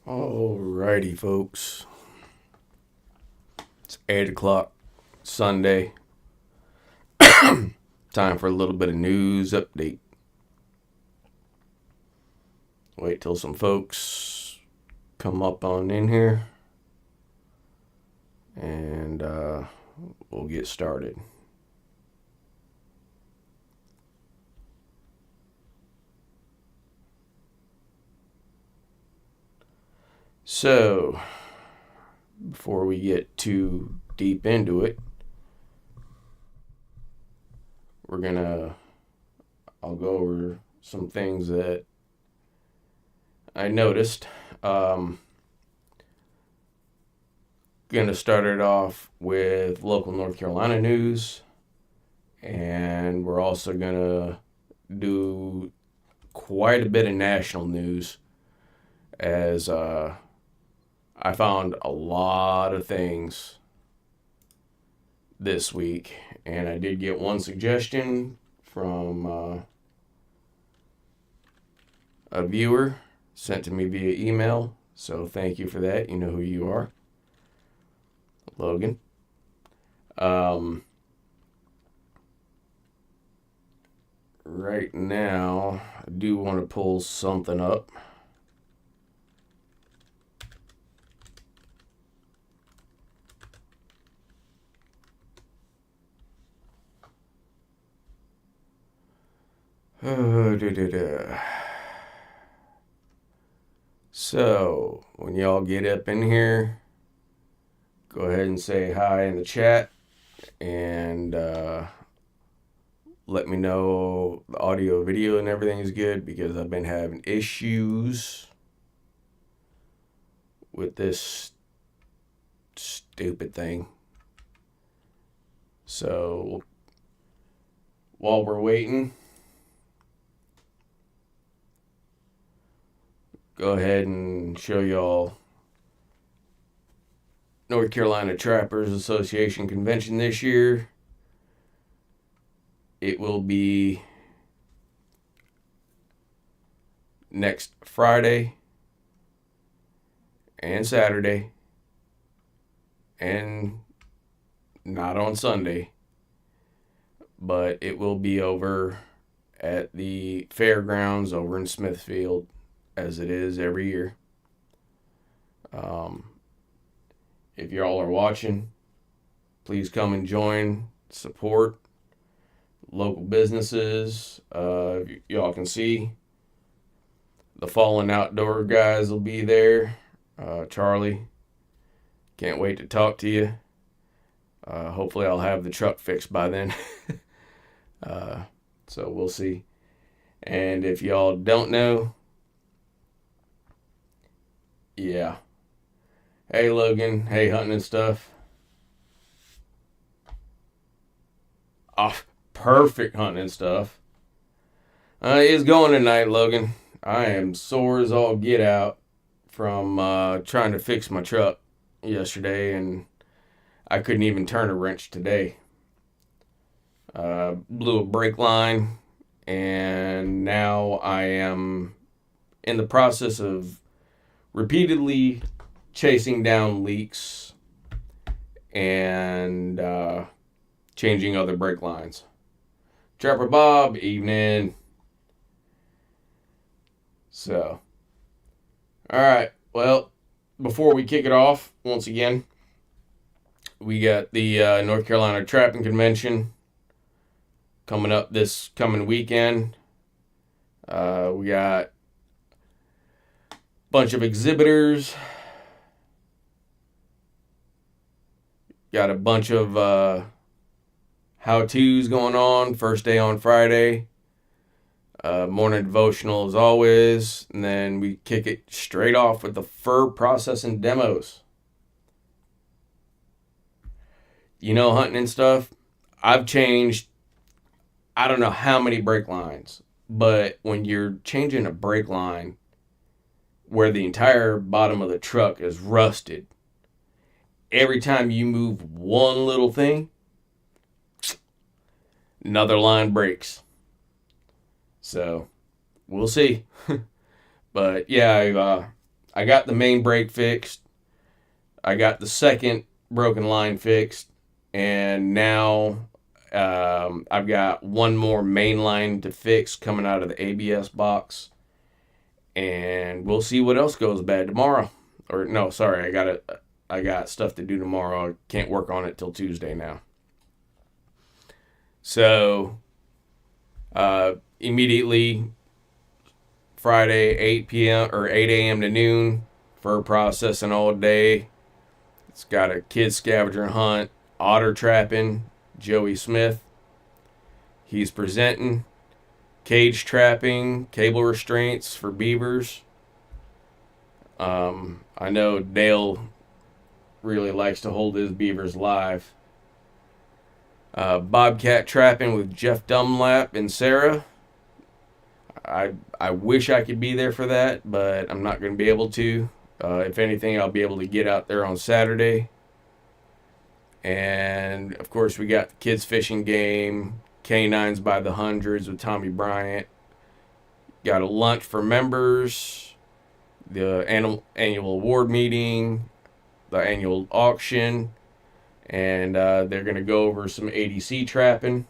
Alrighty, folks. It's 8 o'clock Sunday. Time for a little bit of news update. Wait till some folks come up on in here. And we'll get started. So, before we get too deep into it, I'll go over some things that I noticed. Gonna start it off with local North Carolina news, and we're also gonna do quite a bit of national news, as I found a lot of things this week, and I did get one suggestion from a viewer sent to me via email, so thank you for that. You know who you are, Logan. Right now, I do want to pull something up. So, when y'all get up in here, go ahead and say hi in the chat, and let me know the audio, video, and everything is good, because I've been having issues with this stupid thing. So, while we're waiting, go ahead and show y'all North Carolina Trappers Association convention this year. It will be next Friday and Saturday, and not on Sunday, but it will be over at the fairgrounds over in Smithfield, as it is every year. If y'all are watching, please come and join, support local businesses. Y'all can see the Fallen Outdoor guys will be there. Charlie, can't wait to talk to you. Hopefully I'll have the truck fixed by then. So we'll see. And if y'all don't know, yeah. Hey, Logan. Hey, Hunting and Stuff. Perfect Hunting and Stuff. It's going tonight, Logan. I am sore as all get out from trying to fix my truck yesterday, and I couldn't even turn a wrench today. Blew a brake line, and now I am in the process of repeatedly chasing down leaks and changing other brake lines. Trapper Bob, evening. So, alright, well, before we kick it off, once again, we got the North Carolina Trapping Convention coming up this coming weekend. We got a bunch of exhibitors. Got a bunch of how-tos going on. First day on Friday. Morning devotional as always. And then we kick it straight off with the fur processing demos. You know, Hunting and Stuff, I've changed, I don't know how many brake lines. But when you're changing a brake line where the entire bottom of the truck is rusted, every time you move one little thing, another line breaks. So, we'll see. But yeah, I got the main brake fixed. I got the second broken line fixed, and now I've got one more main line to fix coming out of the ABS box, and we'll see what else goes bad tomorrow. Or no, sorry, I got stuff to do tomorrow. I can't work on it till Tuesday now. So immediately Friday 8 p.m. or 8 a.m. to noon for processing all day. It's got a kid scavenger hunt, otter trapping, Joey Smith. He's presenting. Cage trapping, cable restraints for beavers. I know Dale really likes to hold his beavers live. Bobcat trapping with Jeff Dunlap and Sarah. I wish I could be there for that, but I'm not going to be able to. If anything, I'll be able to get out there on Saturday. And, of course, we got the kids fishing game, Canines by the Hundreds with Tommy Bryant. Got a lunch for members, the annual award meeting, the annual auction, and they're going to go over some ADC trapping,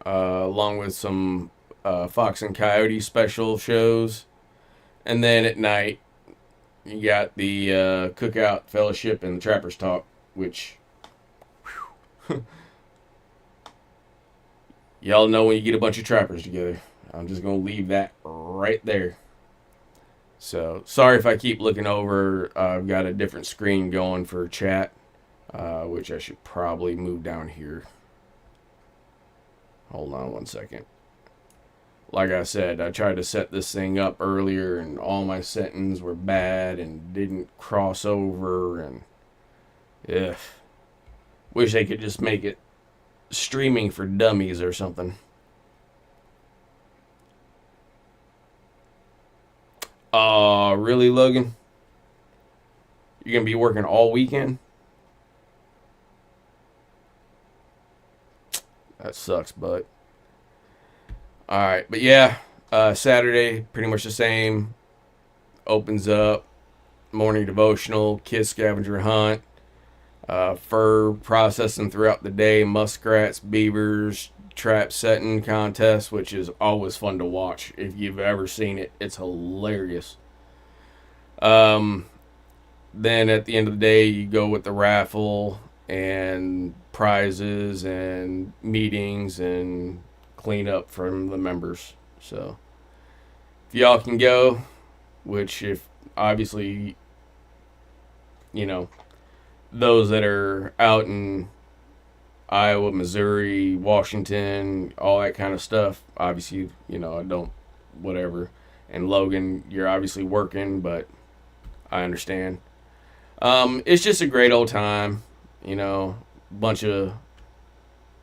along with some Fox and Coyote special shows. And then at night, you got the Cookout Fellowship and the Trappers Talk, which y'all know when you get a bunch of trappers together. I'm just going to leave that right there. So, sorry if I keep looking over. I've got a different screen going for chat, which I should probably move down here. Hold on one second. Like I said, I tried to set this thing up earlier, and all my settings were bad and didn't cross over, and wish they could just make it streaming for dummies or something. Really, Logan? You're going to be working all weekend? That sucks, but alright, but yeah, Saturday, pretty much the same. Opens up, morning devotional, kids scavenger hunt, fur processing throughout the day, muskrats, beavers, trap setting contest, which is always fun to watch. If you've ever seen it, it's hilarious. Then at the end of the day, you go with the raffle and prizes and meetings and clean up from the members. So if y'all can go, which if obviously, those that are out in Iowa, Missouri, Washington, all that kind of stuff, obviously, I don't, whatever. And Logan, you're obviously working, but I understand. It's just a great old time, bunch of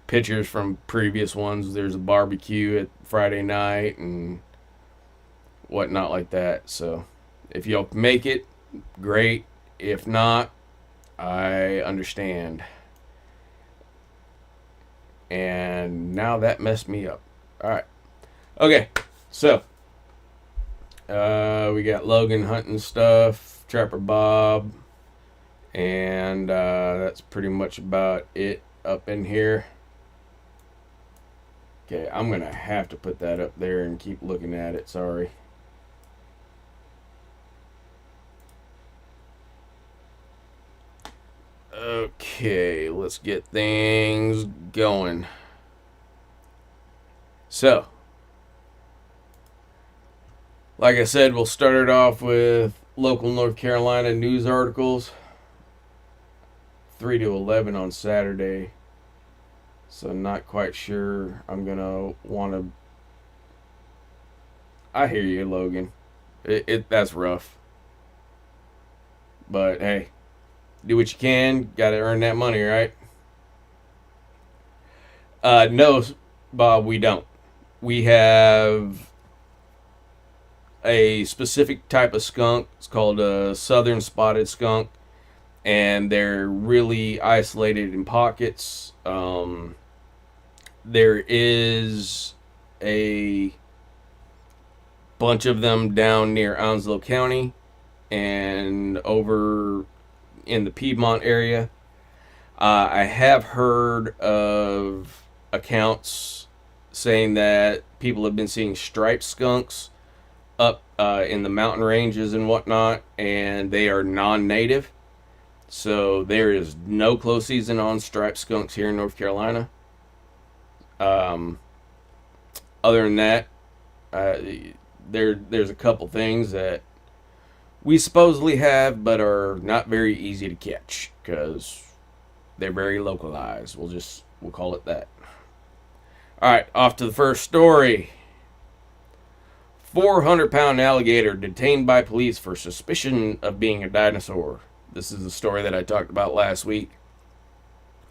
pictures from previous ones. There's a barbecue at Friday night and whatnot like that. So if y'all make it, great. If not, I understand. And now that messed me up. Alright. Okay. So we got Logan hunting stuff, Trapper Bob, and that's pretty much about it up in here. Okay, I'm going to have to put that up there and keep looking at it. Sorry. Okay, let's get things going. So, like I said, we'll start it off with local North Carolina news articles. 3 to 11 on Saturday. So not quite sure I'm going to want to... I hear you, Logan. That's rough. But hey, do what you can. Got to earn that money, right? No, Bob, we don't. We have a specific type of skunk. It's called a southern spotted skunk. And they're really isolated in pockets. There is a bunch of them down near Onslow County and over in the Piedmont area. I have heard of accounts saying that people have been seeing striped skunks up in the mountain ranges and whatnot, and they are non-native. So there is no close season on striped skunks here in North Carolina. Um, Other than that, there's a couple things that we supposedly have, but are not very easy to catch because they're very localized. We'll call it that. All right, off to the first story. 400-pound alligator detained by police for suspicion of being a dinosaur. This is the story that I talked about last week.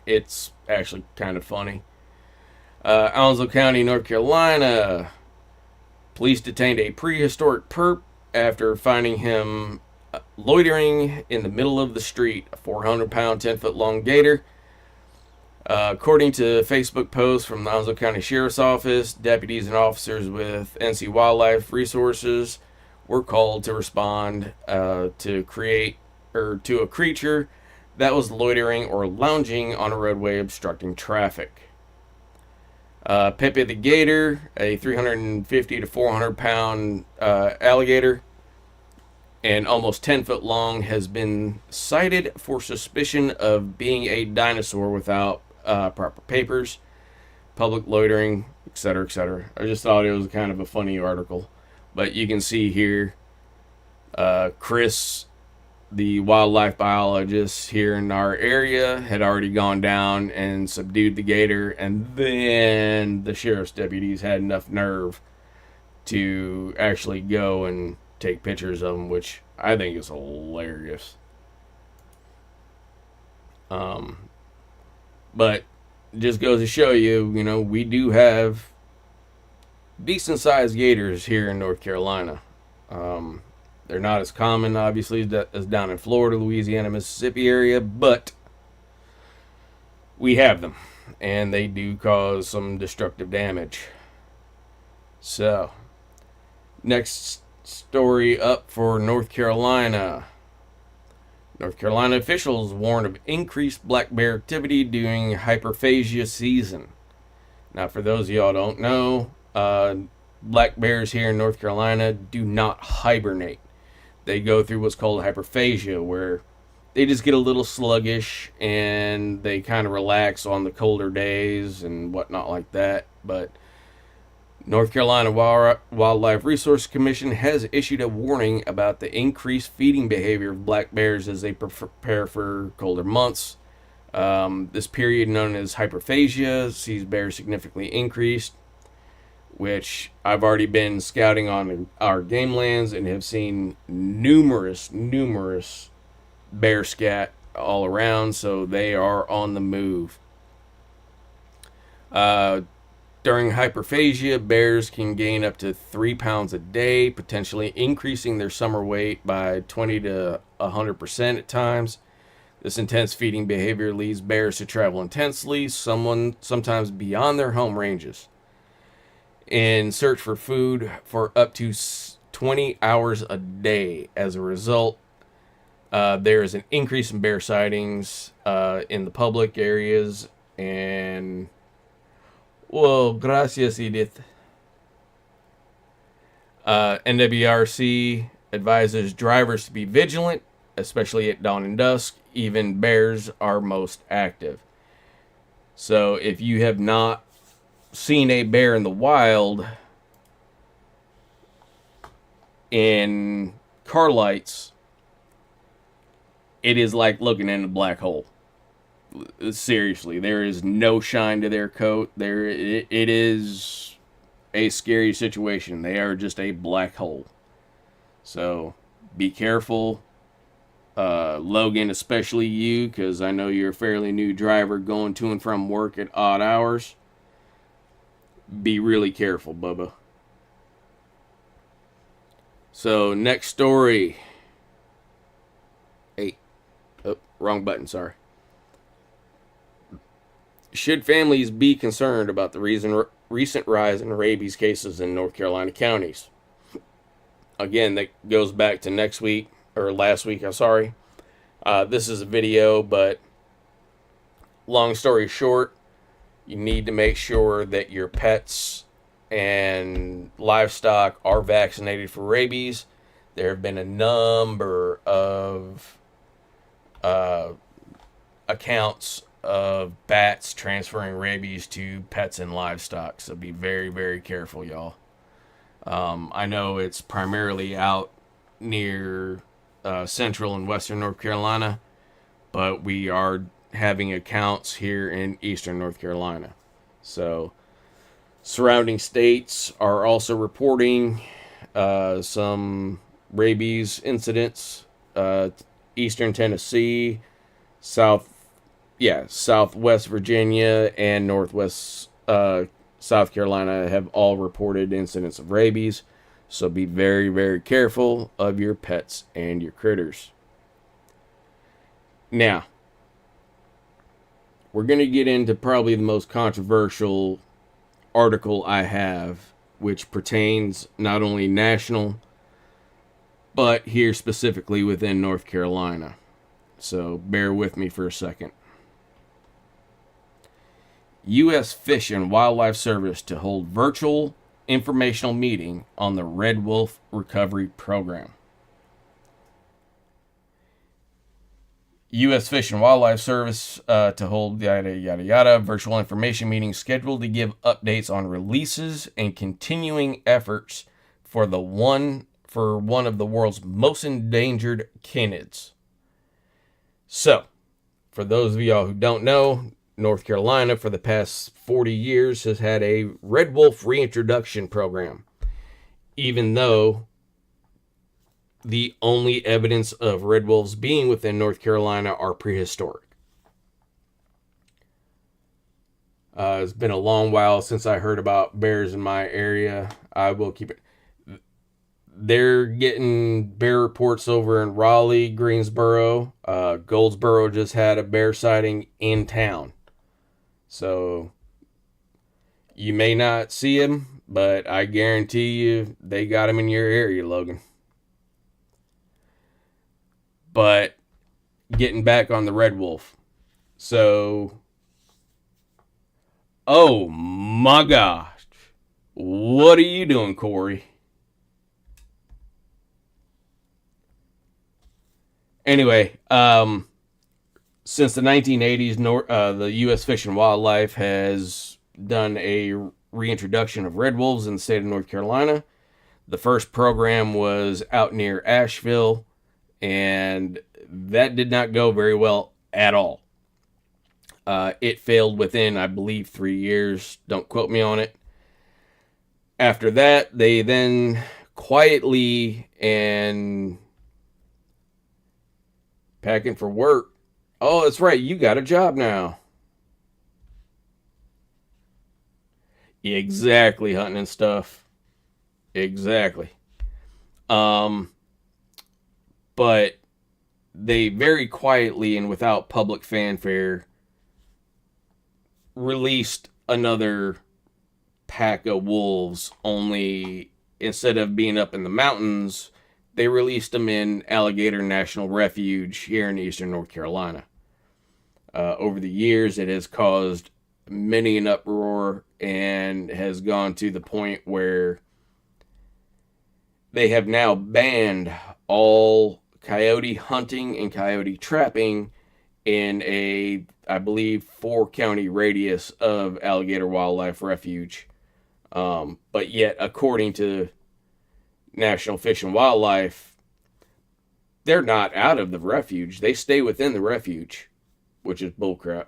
It's actually kind of funny. Onslow County, North Carolina. Police detained a prehistoric perp after finding him loitering in the middle of the street. A 400-pound, 10-foot-long gator. According to a Facebook post from the Onslow County Sheriff's Office, deputies and officers with NC Wildlife Resources were called to respond to a creature that was loitering or lounging on a roadway obstructing traffic. Pepe the gator, a 350 to 400 pound alligator and almost 10 foot long, has been cited for suspicion of being a dinosaur without proper papers, public loitering, etc., etc. I just thought it was kind of a funny article. But you can see here, Chris, the wildlife biologist here in our area, had already gone down and subdued the gator, and then the sheriff's deputies had enough nerve to actually go and take pictures of him, which I think is hilarious. But it just goes to show you, we do have decent sized gators here in North Carolina. They're not as common, obviously, as down in Florida, Louisiana, Mississippi area, but we have them, and they do cause some destructive damage. So, next story up for North Carolina. North Carolina officials warn of increased black bear activity during hyperphagia season. Now, for those of y'all don't know, black bears here in North Carolina do not hibernate. They go through what's called hyperphagia, where they just get a little sluggish and they kind of relax on the colder days and whatnot like that. But North Carolina Wildlife Resource Commission has issued a warning about the increased feeding behavior of black bears as they prepare for colder months. This period, known as hyperphagia, sees bears significantly increased, which I've already been scouting on our game lands and have seen numerous bear scat all around, so they are on the move. During hyperphagia, bears can gain up to 3 pounds a day, potentially increasing their summer weight by 20 to 100% at times. This intense feeding behavior leads bears to travel intensely, sometimes beyond their home ranges, in search for food for up to 20 hours a day. As a result, there is an increase in bear sightings in the public areas, and well, gracias, Edith. NWRC advises drivers to be vigilant, especially at dawn and dusk. Even bears are most active. So if you have not seen a bear in the wild in car lights, it is like looking in a black hole. Seriously, there is no shine to their coat. It is a scary situation. They are just a black hole. So be careful. Logan, especially you, because I know you're a fairly new driver going to and from work at odd hours. Be really careful, Bubba. So, next story. Wrong button, sorry. Should families be concerned about the recent rise in rabies cases in North Carolina counties? Again, that goes back to next week or last week. I'm sorry. This is a video, but long story short, you need to make sure that your pets and livestock are vaccinated for rabies. There have been a number of accounts of bats transferring rabies to pets and livestock, so be very, very careful, y'all. I know it's primarily out near central and western North Carolina, but we are having accounts here in eastern North Carolina. So, surrounding states are also reporting some rabies incidents. Eastern Tennessee, Southwest Virginia, and Northwest South Carolina have all reported incidents of rabies. So be very, very careful of your pets and your critters. Now, we're going to get into probably the most controversial article I have, which pertains not only national, but here specifically within North Carolina. So bear with me for a second. U.S. Fish and Wildlife Service to hold virtual informational meeting on the Red Wolf Recovery Program. U.S. Fish and Wildlife Service to hold yada yada yada virtual information meeting scheduled to give updates on releases and continuing efforts for one of the world's most endangered canids. So, for those of y'all who don't know, North Carolina for the past 40 years has had a red wolf reintroduction program, even though the only evidence of red wolves being within North Carolina are prehistoric. It's been a long while since I heard about bears in my area. I will keep it. They're getting bear reports over in Raleigh, Greensboro. Goldsboro just had a bear sighting in town. So you may not see them, but I guarantee you they got them in your area, Logan. But getting back on the red wolf. So, oh my gosh. What are you doing, Corey? Anyway, since the 1980s, the U.S. Fish and Wildlife has done a reintroduction of red wolves in the state of North Carolina. The first program was out near Asheville, and that did not go very well at all. It failed within, I believe, 3 years. Don't quote me on it. After that, they then quietly and packing for work. Oh, that's right. You got a job now. Exactly, hunting and stuff. Exactly. But they very quietly and without public fanfare released another pack of wolves, only instead of being up in the mountains, they released them in Alligator National Refuge here in eastern North Carolina. Over the years, it has caused many an uproar and has gone to the point where they have now banned all coyote hunting and coyote trapping in a, I believe, 4-county radius of Alligator Wildlife Refuge. But yet, according to National Fish and Wildlife, they're not out of the refuge. They stay within the refuge, which is bullcrap.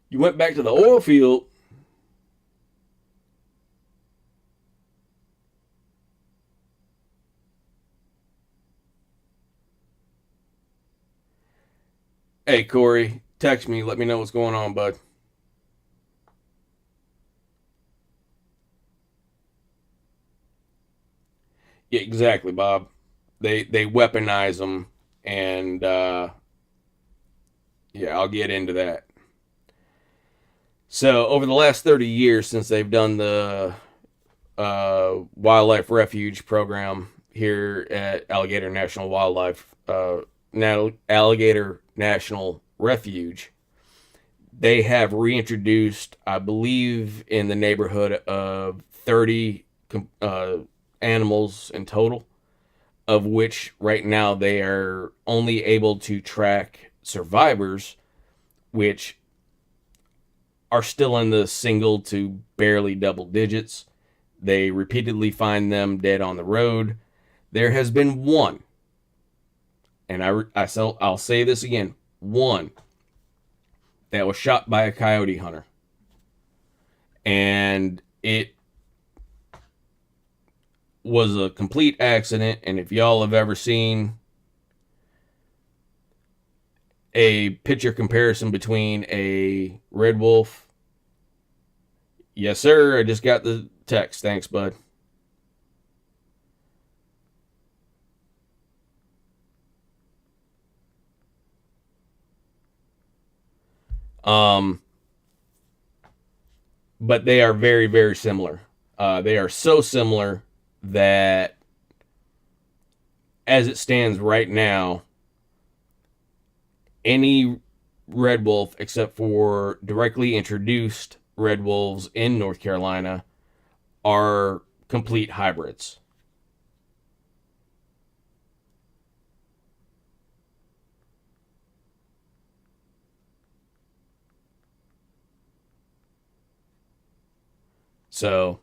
You went back to the oil field. Hey, Corey, text me. Let me know what's going on, bud. Yeah, exactly, Bob. They weaponize them, and yeah, I'll get into that. So, over the last 30 years since they've done the wildlife refuge program here at Alligator National Wildlife, Alligator National Refuge. They have reintroduced, I believe, in the neighborhood of 30 animals in total, of which right now they are only able to track survivors, which are still in the single to barely double digits. They repeatedly find them dead on the road. There has been one, and I'll say this again, one that was shot by a coyote hunter. And it was a complete accident. And if y'all have ever seen a picture comparison between a red wolf, yes, sir, I just got the text. Thanks, bud. Um, but they are very, very similar. They are so similar that, as it stands right now, any red wolf, except for directly introduced red wolves in North Carolina, are complete hybrids. So,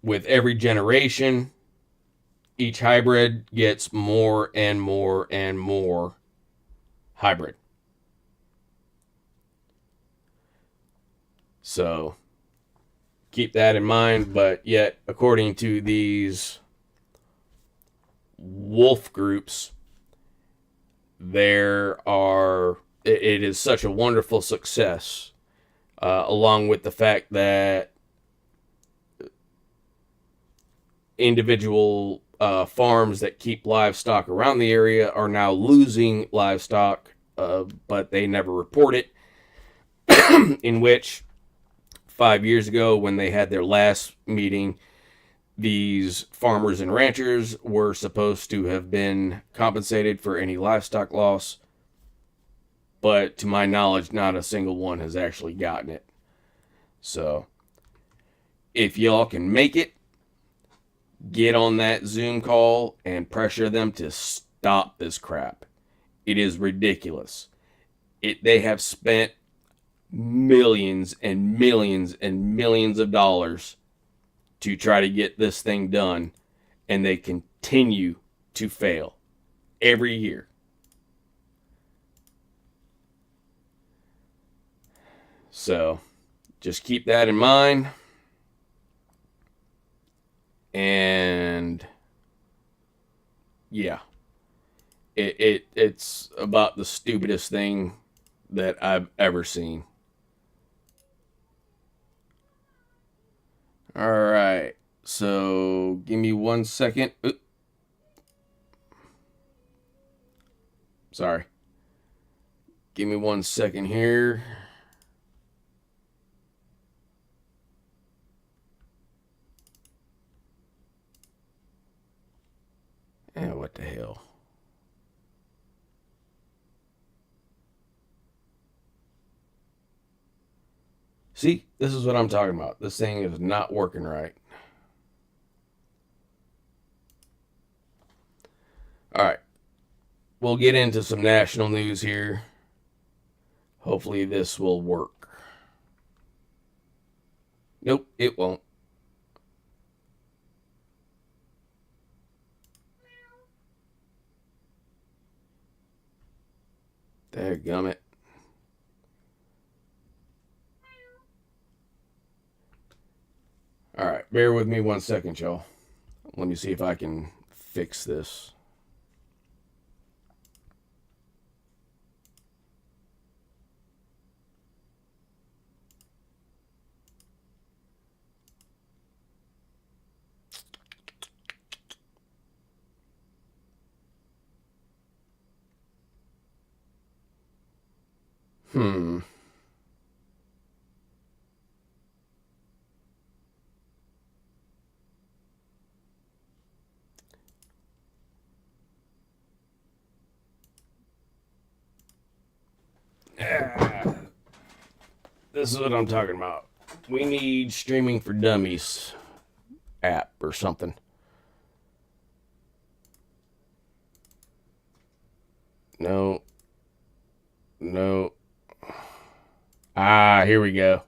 with every generation, each hybrid gets more and more and more hybrid. So, keep that in mind. But yet, according to these wolf groups, it is such a wonderful success, along with the fact that individual farms that keep livestock around the area are now losing livestock, but they never report it. In which 5 years ago, when they had their last meeting, these farmers and ranchers were supposed to have been compensated for any livestock loss, but to my knowledge, not a single one has actually gotten it. So, if y'all can make it, get on that Zoom call and pressure them to stop this crap. It is ridiculous. They have spent millions and millions and millions of dollars to try to get this thing done, and they continue to fail every year. So, just keep that in mind. And yeah, it's about the stupidest thing that I've ever seen. All right, so give me 1 second. Oops. Sorry. Give me 1 second here. And what the hell? See, this is what I'm talking about. This thing is not working right. All right. We'll get into some national news here. Hopefully, this will work. Nope, it won't. Dadgummit. All right, bear with me 1 second, y'all. Let me see if I can fix this. Hmm. This is what I'm talking about. We need Streaming for Dummies app or something. No. Here we go.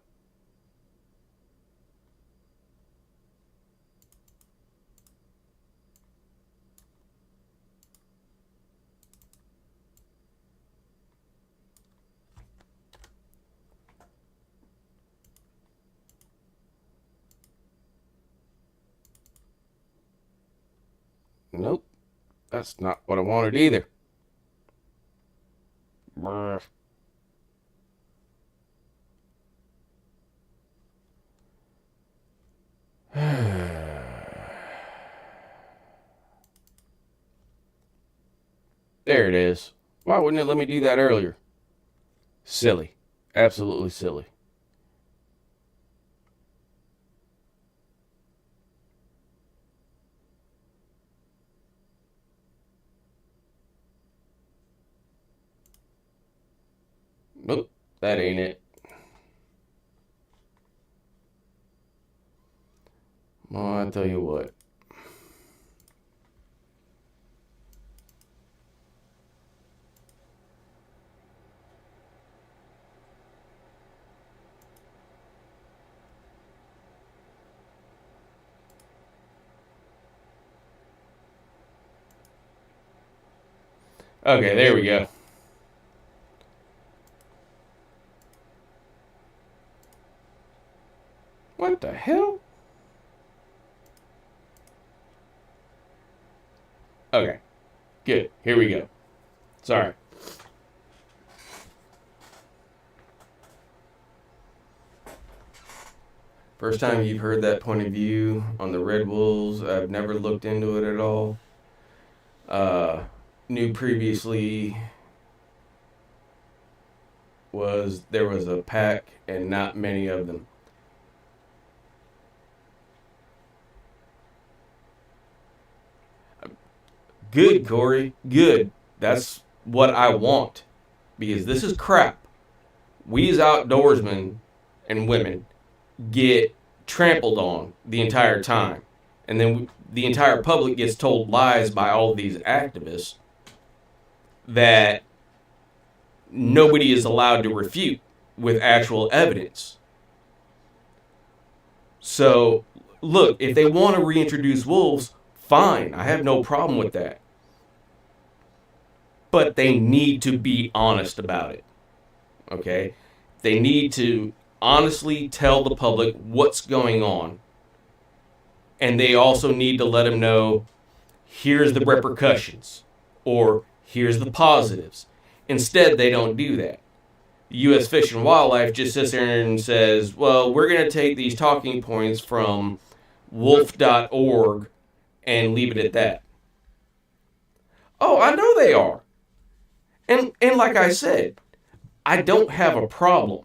Nope. That's not what I wanted either. Brr. There it is. Why wouldn't it let me do that earlier? Silly. Absolutely silly. Nope. That ain't it. Well, I tell you what. Okay, there we go. What the hell? Okay, good. Here we go. Sorry. First time you've heard that point of view on the Red Wolves. I've never looked into it at all. Knew previously was there was a pack and not many of them. Good, Corey. Good. That's what I want. Because this is crap. We as outdoorsmen and women get trampled on the entire time. And then the entire public gets told lies by all of these activists that nobody is allowed to refute with actual evidence. So, look, if they want to reintroduce wolves, fine. I have no problem with that. But they need to be honest about it. Okay? They need to honestly tell the public what's going on. And they also need to let them know, here's the repercussions, or here's the positives. Instead, they don't do that. U.S. Fish and Wildlife just sits there and says, well, we're going to take these talking points from wolf.org and leave it at that. Oh, I know they are. And like I said, I don't have a problem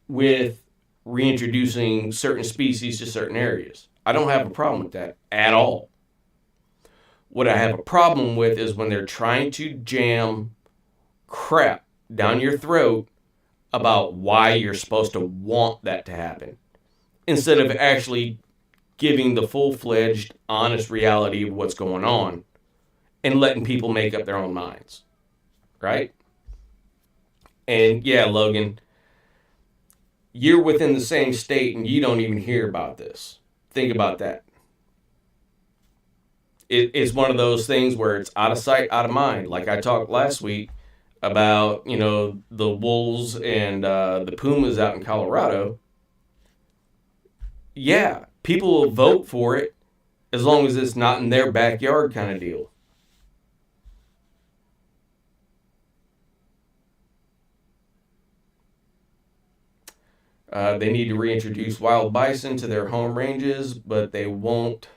with reintroducing certain species to certain areas. I don't have a problem with that at all. What I have a problem with is when they're trying to jam crap down your throat about why you're supposed to want that to happen, instead of actually giving the full-fledged, honest reality of what's going on and letting people make up their own minds. Right? And yeah, Logan, you're within the same state and you don't even hear about this. Think about that. It's one of those things where it's out of sight, out of mind. Like I talked last week about, the wolves and the pumas out in Colorado. Yeah, people will vote for it as long as it's not in their backyard kind of deal. They need to reintroduce wild bison to their home ranges, but they won't.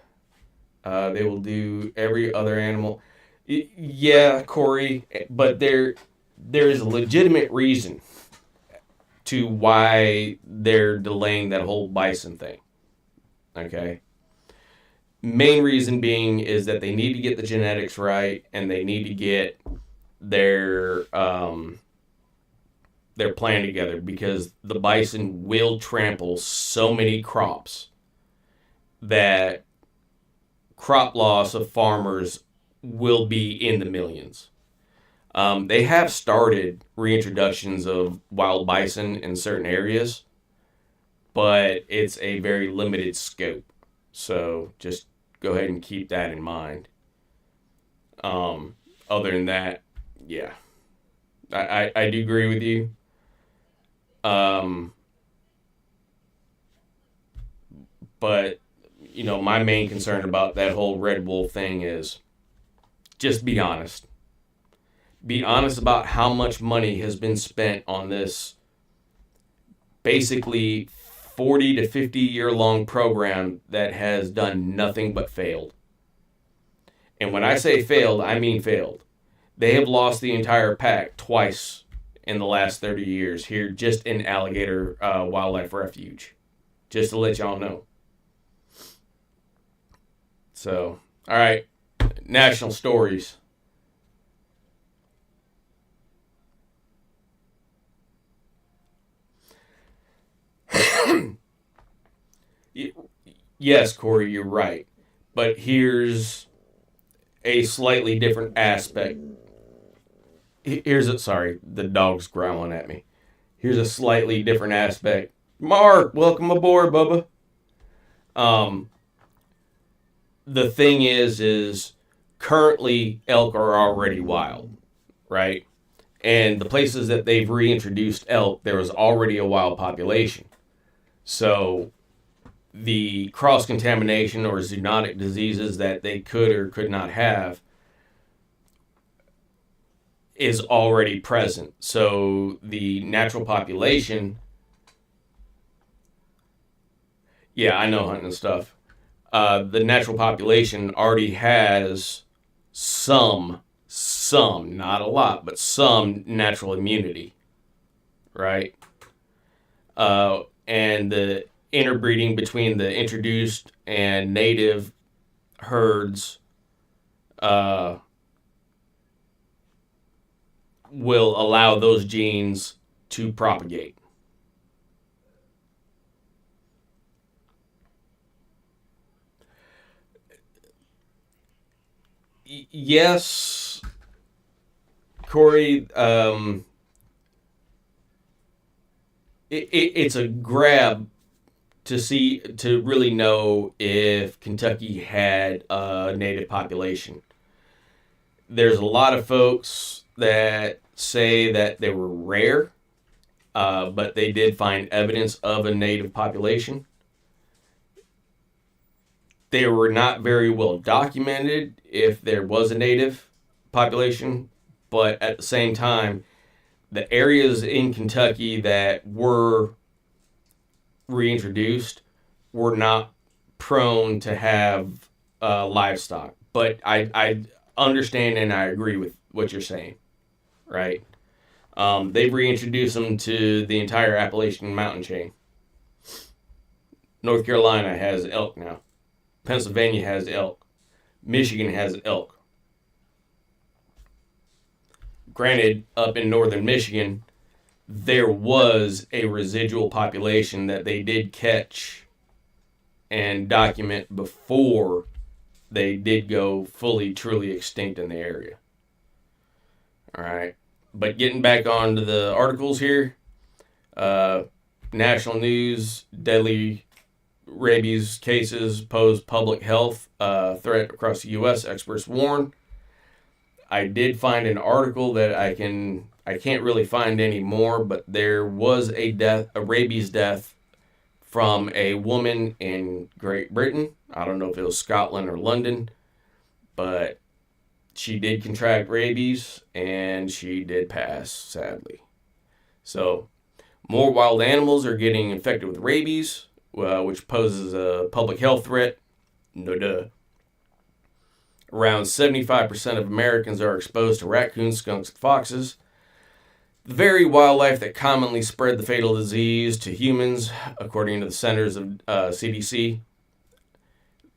They will do every other animal. Yeah, Corey, but there is a legitimate reason to why they're delaying that whole bison thing. Okay? Main reason being is that they need to get the genetics right, and they need to get their their plan together, because the bison will trample so many crops that crop loss of farmers will be in the millions. They have started reintroductions of wild bison in certain areas, but it's a very limited scope. So just go ahead and keep that in mind. Other than that, yeah, I do agree with you. Um, but my main concern about that whole red wolf thing is just be honest. Be honest about how much money has been spent on this basically 40 to 50-year long program that has done nothing but failed. And when I say failed, I mean failed. They have lost the entire pack twice in the last 30 years here just in Alligator Wildlife Refuge. Just to let y'all know. So, all right, national stories. Yes, Corey, you're right. But here's a slightly different aspect. Sorry, the dog's growling at me. Here's a slightly different aspect. Mark, welcome aboard, Bubba. The thing is currently elk are already wild, right? And the places that they've reintroduced elk, there was already a wild population. So the cross-contamination or zoonotic diseases that they could or could not have is already present. So the natural population, yeah, I know hunting and stuff. The natural population already has some, not a lot, but some natural immunity, right? And the interbreeding between the introduced and native herds will allow those genes to propagate. Yes, Corey, it's a grab to really know if Kentucky had a native population. There's a lot of folks that say that they were rare, but they did find evidence of a native population. They were not very well documented if there was a native population, but at the same time, the areas in Kentucky that were reintroduced were not prone to have livestock. But I understand and I agree with what you're saying, right? They've reintroduced them to the entire Appalachian mountain chain. North Carolina has elk now. Pennsylvania has elk. Michigan has elk. Granted, up in northern Michigan, there was a residual population that they did catch and document before they did go fully, truly extinct in the area. All right. But getting back onto the articles here, national news, deadly rabies cases pose public health threat across the U.S., experts warn. I did find an article that I can't really find anymore, but there was a rabies death from a woman in Great Britain. I don't know if it was Scotland or London, but she did contract rabies and she did pass, sadly. So, more wild animals are getting infected with rabies, which poses a public health threat. No duh. Around 75% of Americans are exposed to raccoons, skunks, and foxes. The very wildlife that commonly spread the fatal disease to humans, according to the Centers of CDC.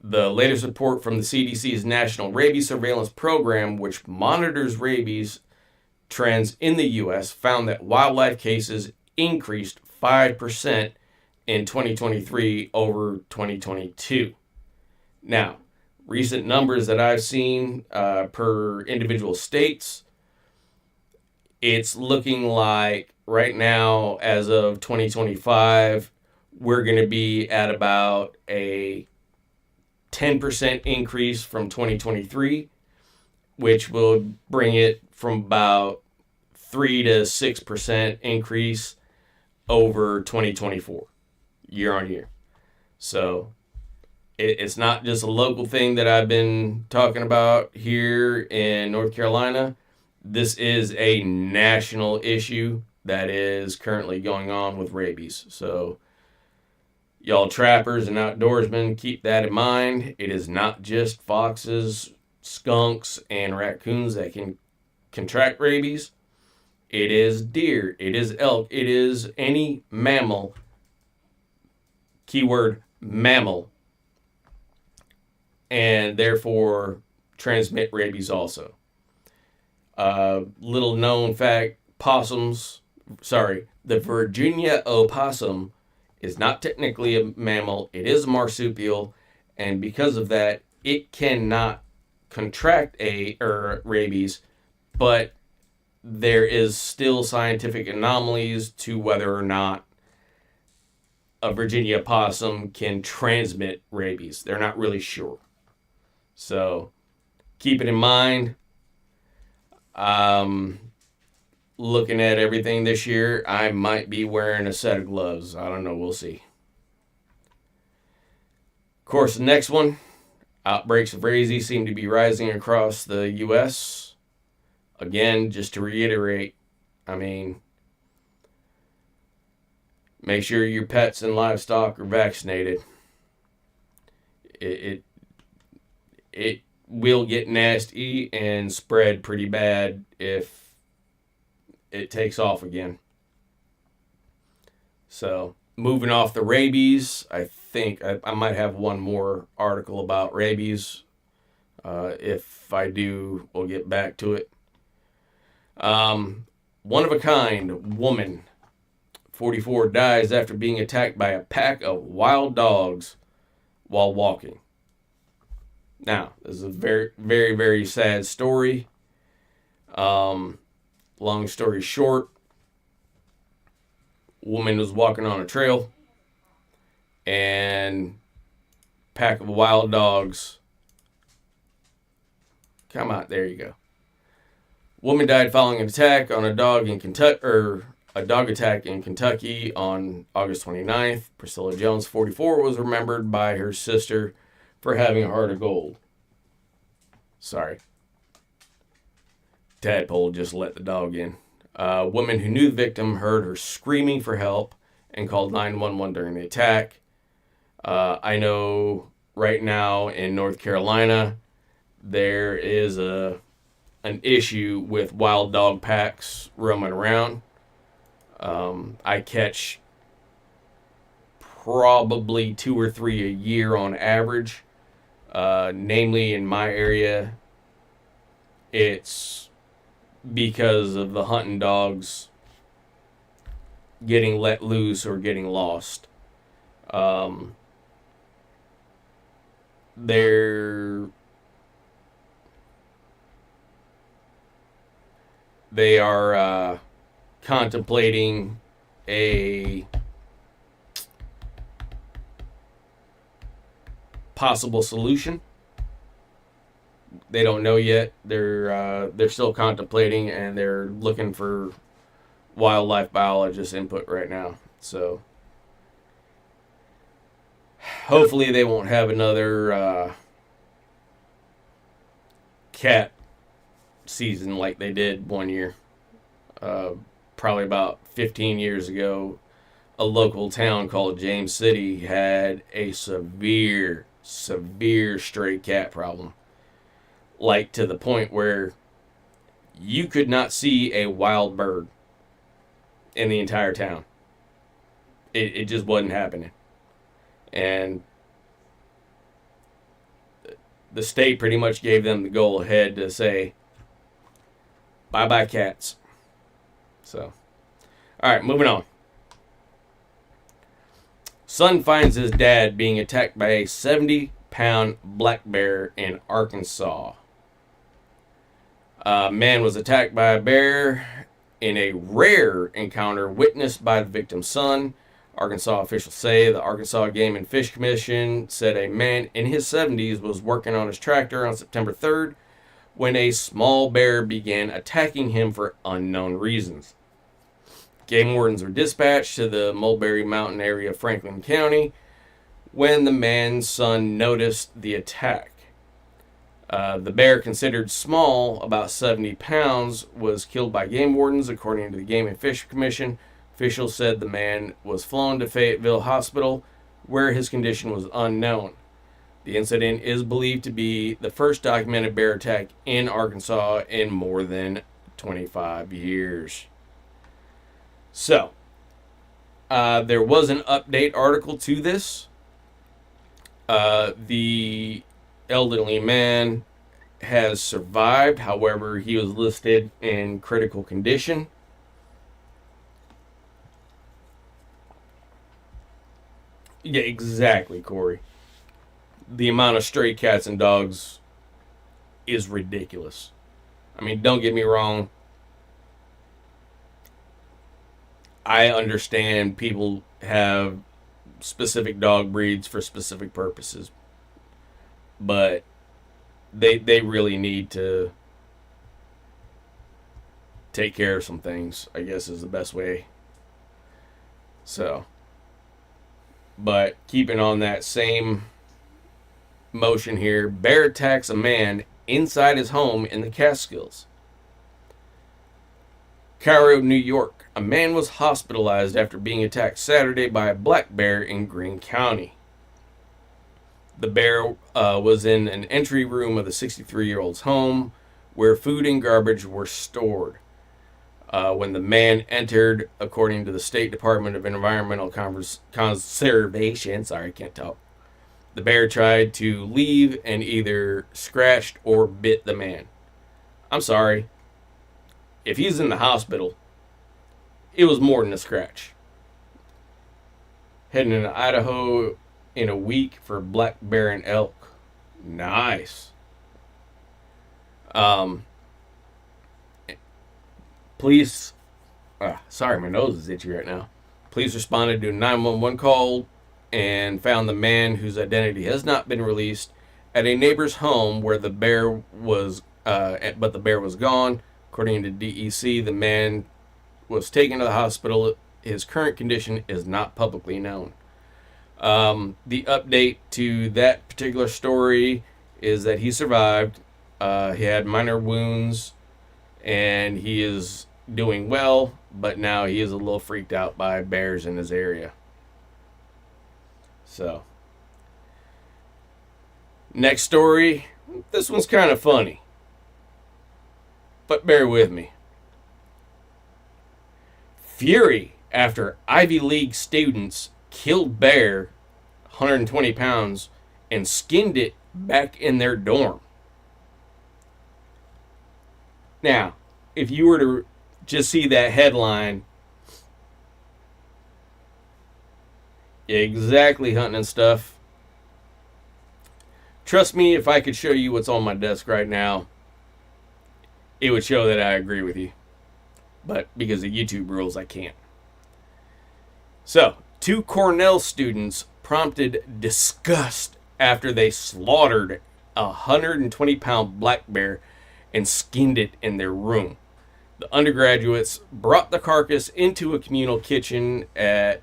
The latest report from the CDC's National Rabies Surveillance Program, which monitors rabies trends in the U.S. found that wildlife cases increased 5% in 2023 over 2022. Now, recent numbers that I've seen per individual states, it's looking like right now, as of 2025, we're going to be at about a 10% increase from 2023, which will bring it from about 3 to 6% increase over 2024 year on year. So it's not just a local thing that I've been talking about here in North Carolina. This is a national issue that is currently going on with rabies. So y'all trappers and outdoorsmen, keep that in mind. It is not just foxes, skunks, and raccoons that can contract rabies. It is deer, it is elk, it is any mammal, keyword mammal, and therefore transmit rabies also. Little known fact, the Virginia opossum is not technically a mammal, it is a marsupial, and because of that, it cannot contract rabies, but there is still scientific anomalies to whether or not a Virginia opossum can transmit rabies. They're not really sure. So keep it in mind. Looking at everything this year, I might be wearing a set of gloves. I don't know. We'll see. Of course, the next one, outbreaks of rabies seem to be rising across the U.S. Again, just to reiterate, make sure your pets and livestock are vaccinated. It will get nasty and spread pretty bad if it takes off again. So, moving off the rabies, I think I might have one more article about rabies. If I do, we'll get back to it. One of a kind woman, 44, dies after being attacked by a pack of wild dogs while walking. Now, this is a very, very, very sad story. Long story short, woman was walking on a trail and a pack of wild dogs. Come on, there you go. Woman died following an attack on a dog in Kentucky, a dog attack in Kentucky on August 29th. Priscilla Jones, 44, was remembered by her sister for having a heart of gold. Sorry. Tadpole just let the dog in. A woman who knew the victim heard her screaming for help and called 911 during the attack. I know right now in North Carolina, there is an issue with wild dog packs roaming around. I catch probably 2 or 3 a year on average. Namely in my area, it's because of the hunting dogs getting let loose or getting lost. They are contemplating a possible solution. They don't know yet. They're still contemplating, and they're looking for wildlife biologist input right now. So hopefully they won't have another cat season like they did one year. Probably about 15 years ago, a local town called James City had a severe stray cat problem. Like to the point where you could not see a wild bird in the entire town. It just wasn't happening. And the state pretty much gave them the go ahead to say, Bye bye, cats. So, all right, moving on. Son finds his dad being attacked by a 70-pound black bear in Arkansas. A man was attacked by a bear in a rare encounter witnessed by the victim's son. Arkansas officials say the Arkansas Game and Fish Commission said a man in his 70s was working on his tractor on September 3rd when a small bear began attacking him for unknown reasons. Game wardens were dispatched to the Mulberry Mountain area of Franklin County when the man's son noticed the attack. The bear, considered small, about 70 pounds, was killed by game wardens, according to the Game and Fish Commission. Officials said the man was flown to Fayetteville Hospital, where his condition was unknown. The incident is believed to be the first documented bear attack in Arkansas in more than 25 years. So, there was an update article to this. The elderly man has survived. However, he was listed in critical condition. Yeah, exactly, Corey. The amount of stray cats and dogs is ridiculous. I mean, don't get me wrong. I understand people have specific dog breeds for specific purposes. But they really need to take care of some things, I guess is the best way. So, but keeping on that same motion here, bear attacks a man inside his home in the Catskills. Cairo, New York. A man was hospitalized after being attacked Saturday by a black bear in Greene County. The bear was in an entry room of the 63-year-old's home where food and garbage were stored. When the man entered, according to the State Department of Environmental Conservation, the bear tried to leave and either scratched or bit the man. I'm sorry. If he's in the hospital, it was more than a scratch. Heading into Idaho in a week for black bear and elk. Nice. Police, sorry, my nose is itchy right now. Police responded to a 911 call and found the man, whose identity has not been released, at a neighbor's home where the bear was, but the bear was gone. According to DEC, the man was taken to the hospital. His current condition is not publicly known. The update to that particular story is that he survived. He had minor wounds, and he is doing well, but now he is a little freaked out by bears in his area. So, next story. This one's kind of funny, but bear with me. Fury after Ivy League students killed bear, 120 pounds, and skinned it back in their dorm. Now, if you were to just see that headline, exactly, hunting and stuff. Trust me, if I could show you what's on my desk right now, it would show that I agree with you. But because of YouTube rules, I can't. So, 2 Cornell students prompted disgust after they slaughtered a 120-pound black bear and skinned it in their room. The undergraduates brought the carcass into a communal kitchen at,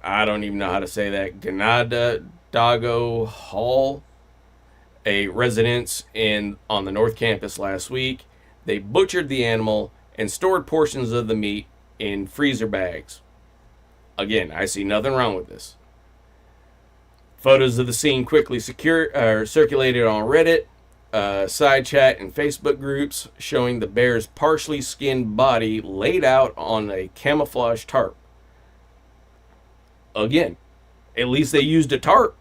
I don't even know how to say that, Ganadago Hall, a residence on the North Campus last week. They butchered the animal and stored portions of the meat in freezer bags. Again, I see nothing wrong with this. Photos of the scene quickly circulated on Reddit, side chat, and Facebook groups showing the bear's partially skinned body laid out on a camouflage tarp. Again, at least they used a tarp,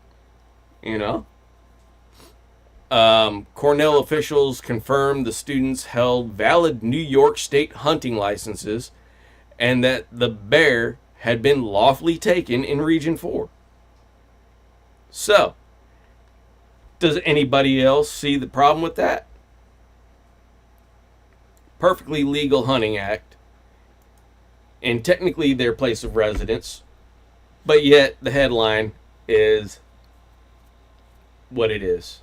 you know. Cornell officials confirmed the students held valid New York State hunting licenses and that the bear had been lawfully taken in Region 4. So, does anybody else see the problem with that? Perfectly legal hunting act, and technically their place of residence, but yet the headline is what it is.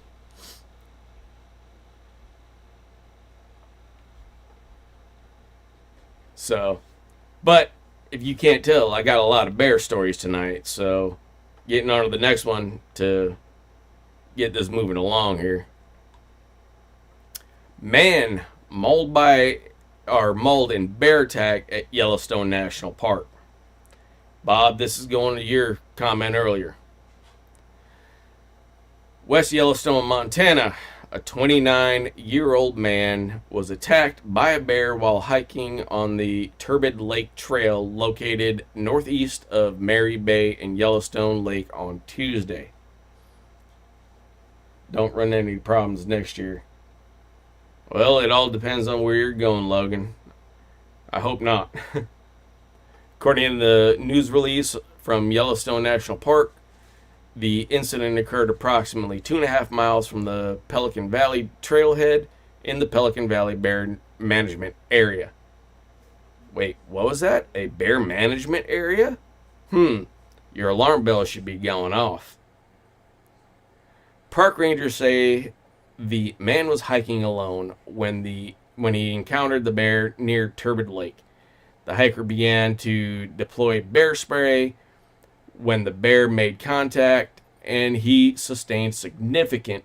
So, but if you can't tell, I got a lot of bear stories tonight, so getting on to the next one to get this moving along here. Man mauled in bear attack at Yellowstone National Park. Bob, this is going to your comment earlier. West Yellowstone, Montana, a 29-year-old man was attacked by a bear while hiking on the Turbid Lake Trail located northeast of Mary Bay and Yellowstone Lake on Tuesday. Don't run into any problems next year. Well, it all depends on where you're going, Logan. I hope not. According to the news release from Yellowstone National Park, the incident occurred approximately 2.5 miles from the Pelican Valley trailhead in the Pelican Valley Bear Management Area. Wait, what was that? A bear management area? Your alarm bell should be going off. Park rangers say the man was hiking alone when he encountered the bear near Turbid Lake. The hiker began to deploy bear spray when the bear made contact, and he sustained significant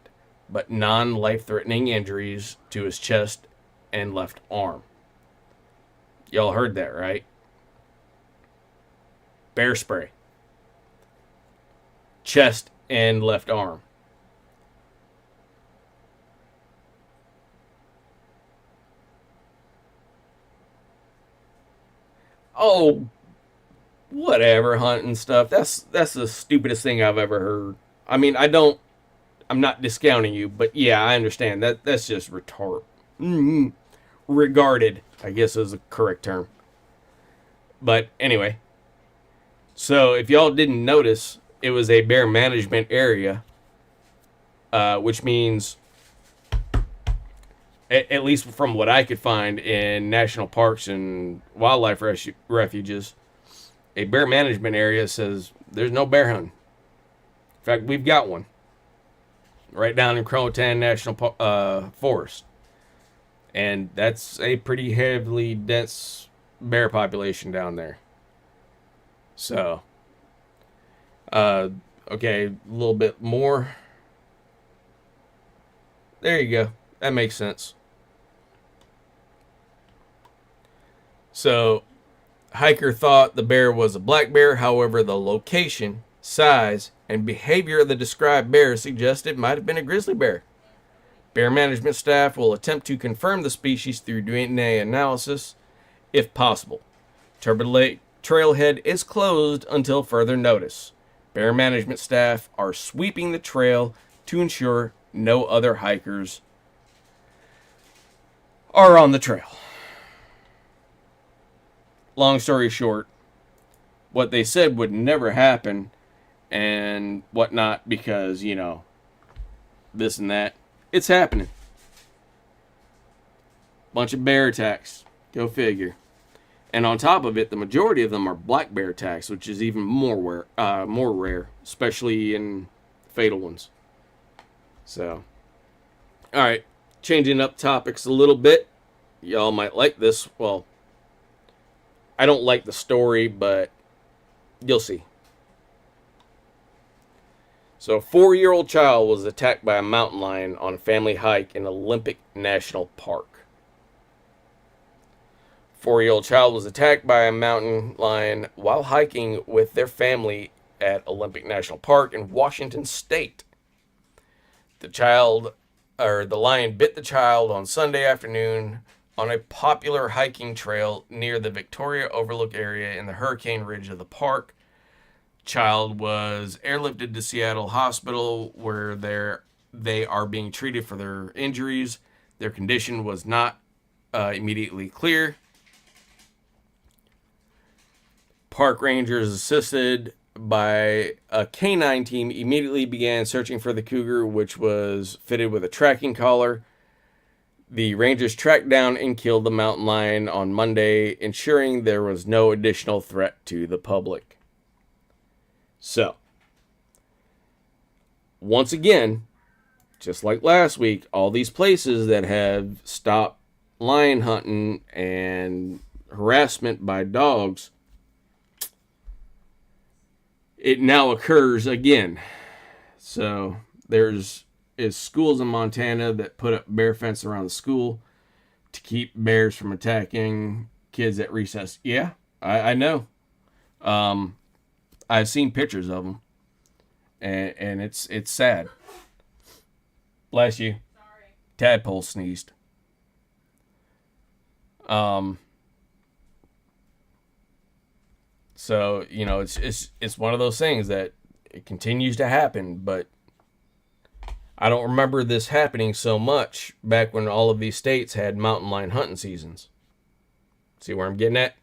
but non-life-threatening injuries to his chest and left arm. Y'all heard that, right? Bear spray. Chest and left arm. Oh, whatever, hunting stuff. That's the stupidest thing I've ever heard. I mean, I'm not discounting you, but yeah, I understand. That's just regarded, I guess is the correct term. But anyway, so if y'all didn't notice, it was a bear management area, which means, at least from what I could find in national parks and wildlife refuges, a bear management area says there's no bear hunting. In fact, we've got one right down in Croatan National Forest. And that's a pretty heavily dense bear population down there. So, okay, a little bit more. There you go. That makes sense. So, hiker thought the bear was a black bear. However, the location, size, and behavior of the described bear suggested it might have been a grizzly bear. Bear management staff will attempt to confirm the species through DNA analysis, if possible. Turbid Lake Trailhead is closed until further notice. Bear management staff are sweeping the trail to ensure no other hikers are on the trail. Long story short, what they said would never happen and whatnot because, this and that. It's happening. Bunch of bear attacks. Go figure. And on top of it, the majority of them are black bear attacks, which is even more rare, especially in fatal ones. So, all right, changing up topics a little bit. Y'all might like this. Well, I don't like the story, but you'll see. So, a 4-year-old child was attacked by a mountain lion on a family hike in Olympic National Park. 4-year-old child was attacked by a mountain lion while hiking with their family at Olympic National Park in Washington State. The lion bit the child on Sunday afternoon on a popular hiking trail near the Victoria Overlook area in the Hurricane Ridge of the park. Child was airlifted to Seattle Hospital where They are being treated for their injuries. Their condition was not immediately clear. Park rangers, assisted by a canine team, immediately began searching for the cougar, which was fitted with a tracking collar. The rangers tracked down and killed the mountain lion on Monday, ensuring there was no additional threat to the public. So, once again, just like last week, all these places that have stopped lion hunting and harassment by dogs, it now occurs again. So there's schools in Montana that put up bear fence around the school to keep bears from attacking kids at recess. Yeah, I know. I've seen pictures of them, and it's sad. Bless you. Sorry. Tadpole sneezed. So, you know, it's one of those things that it continues to happen, but I don't remember this happening so much back when all of these states had mountain lion hunting seasons. See where I'm getting at?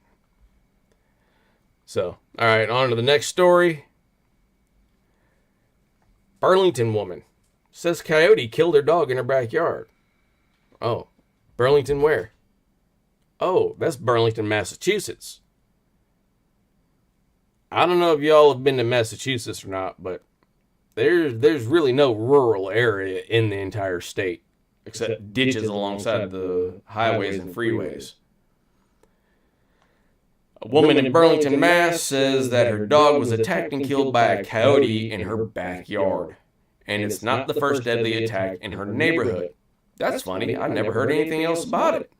So, all right, on to the next story. Burlington woman says coyote killed her dog in her backyard. Oh, Burlington where? Oh, that's Burlington, Massachusetts. I don't know if y'all have been to Massachusetts or not, but there's really no rural area in the entire state except ditches alongside the highways and freeways. A woman in Burlington, Mass. says that her dog was attacked and killed by a coyote in her backyard. And it's not the first deadly attack in her neighborhood. That's funny. I never heard anything else about it.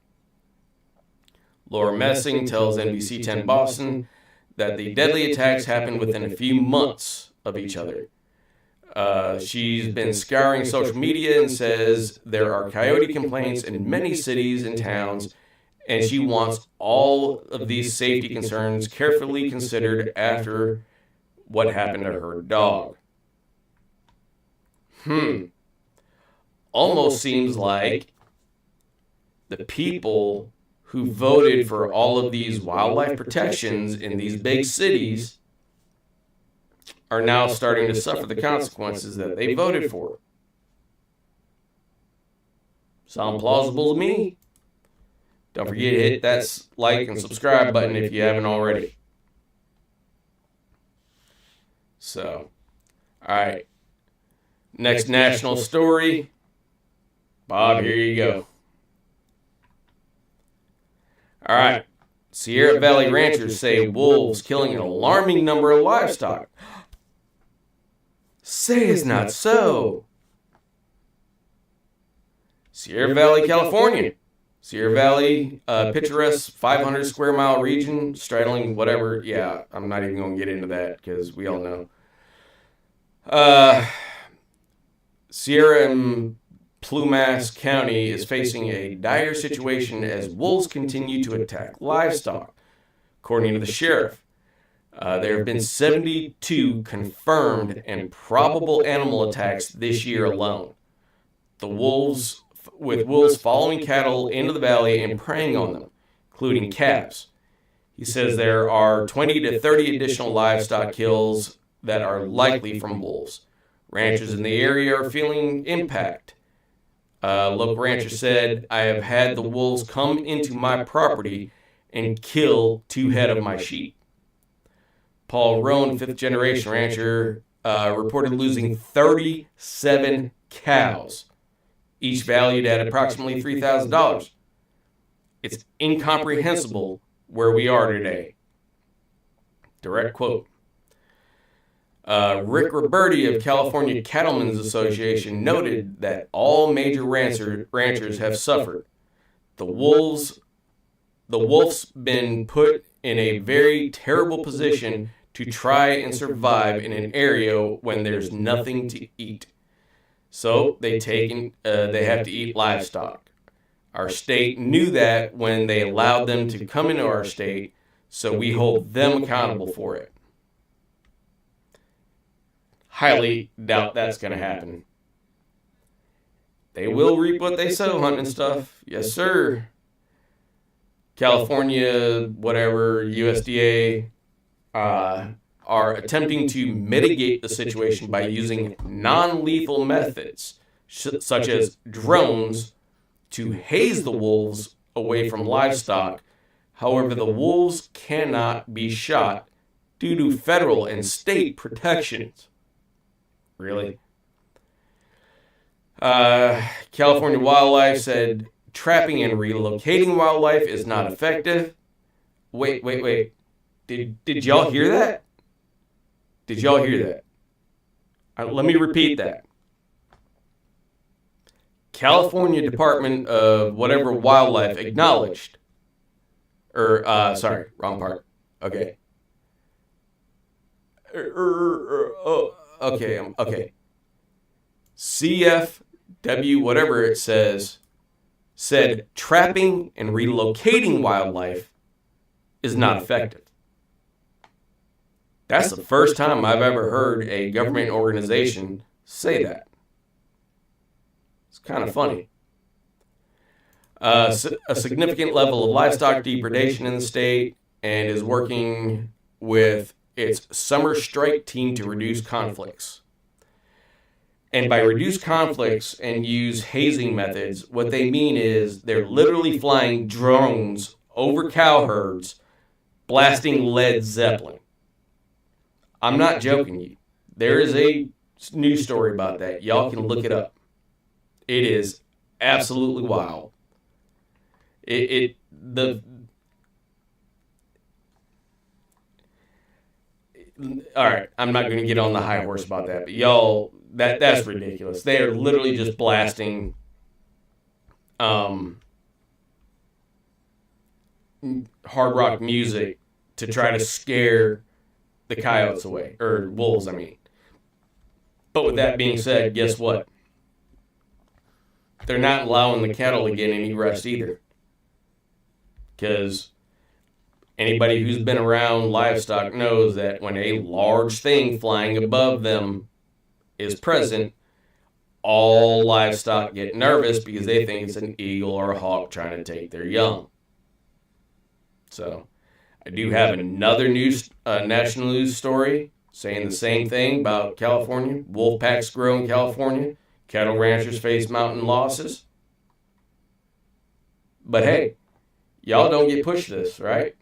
Laura Messing tells NBC 10 Boston that the deadly attacks happened within a few months of each other. She's been scouring social media and says there are coyote complaints in many cities and towns, and she wants all of these safety concerns carefully considered after what happened to her dog. Almost seems like the people who voted for all of these wildlife protections in these big cities are now starting to suffer the consequences that they voted for. Sound plausible to me? Don't forget to hit that like and subscribe button if you haven't already. So, alright. Next national story. Bob, here you go. All right. Sierra Valley ranchers say wolves killing an alarming number of livestock. Say it's not so. Sierra Valley, California. Sierra Valley, picturesque 500 square mile region, straddling whatever. Yeah, I'm not even going to get into that because we all know. Sierra and Plumas County is facing a dire situation as wolves continue to attack livestock, according to the sheriff. There have been 72 confirmed and probable animal attacks this year alone. With wolves following cattle into the valley and preying on them, including calves. He says there are 20 to 30 additional livestock kills that are likely from wolves. Ranchers in the area are feeling impact. Local rancher said, I have had the wolves come into my property and kill 2 head of my sheep. Paul Roan, 5th generation rancher, reported losing 37 cows, each valued at approximately $3,000. It's incomprehensible where we are today. Direct quote. Rick Roberti of California Cattlemen's Association noted that all major ranchers have suffered. The wolf's been put in a very terrible position to try and survive in an area when there's nothing to eat. So they have to eat livestock. Our state knew that when they allowed them to come into our state, so we hold them accountable for it. Highly doubt that's going to happen. They will reap what they sow, hunting and stuff. Yes, sir. California, whatever, USDA, are attempting to mitigate the situation by using non-lethal methods, such as drones, to haze the wolves away from livestock. However, the wolves cannot be shot due to federal and state protections. Really? California Wildlife said trapping and relocating wildlife is not effective. Wait. Did y'all hear that? Did y'all hear that? Let me repeat that. California Department of whatever wildlife acknowledged. Sorry, wrong part. Okay. Okay. CFW, whatever it said trapping and relocating wildlife is not effective. That's the first time I've ever heard a government organization say that. It's kind of funny. A significant level of livestock depredation in the state, and is working with its summer strike team to reduce conflicts. And by reduce conflicts and use hazing methods, what they mean is they're literally flying drones over cow herds, blasting Led Zeppelin. I'm not joking you. There is a news story about that. Y'all can look it up. It is absolutely wild. All right, I'm not going to get on the high horse about that, but y'all, that's ridiculous. They are literally just blasting hard rock music to try to scare the coyotes away, or wolves, I mean. But with that being said, guess what? They're not allowing the cattle to get any rest either. Because anybody who's been around livestock knows that when a large thing flying above them is present, all livestock get nervous because they think it's an eagle or a hawk trying to take their young. So, I do have another national news story saying the same thing about California. Wolf packs grow in California. Cattle ranchers face mountain losses. But hey, y'all don't get pushed this, right?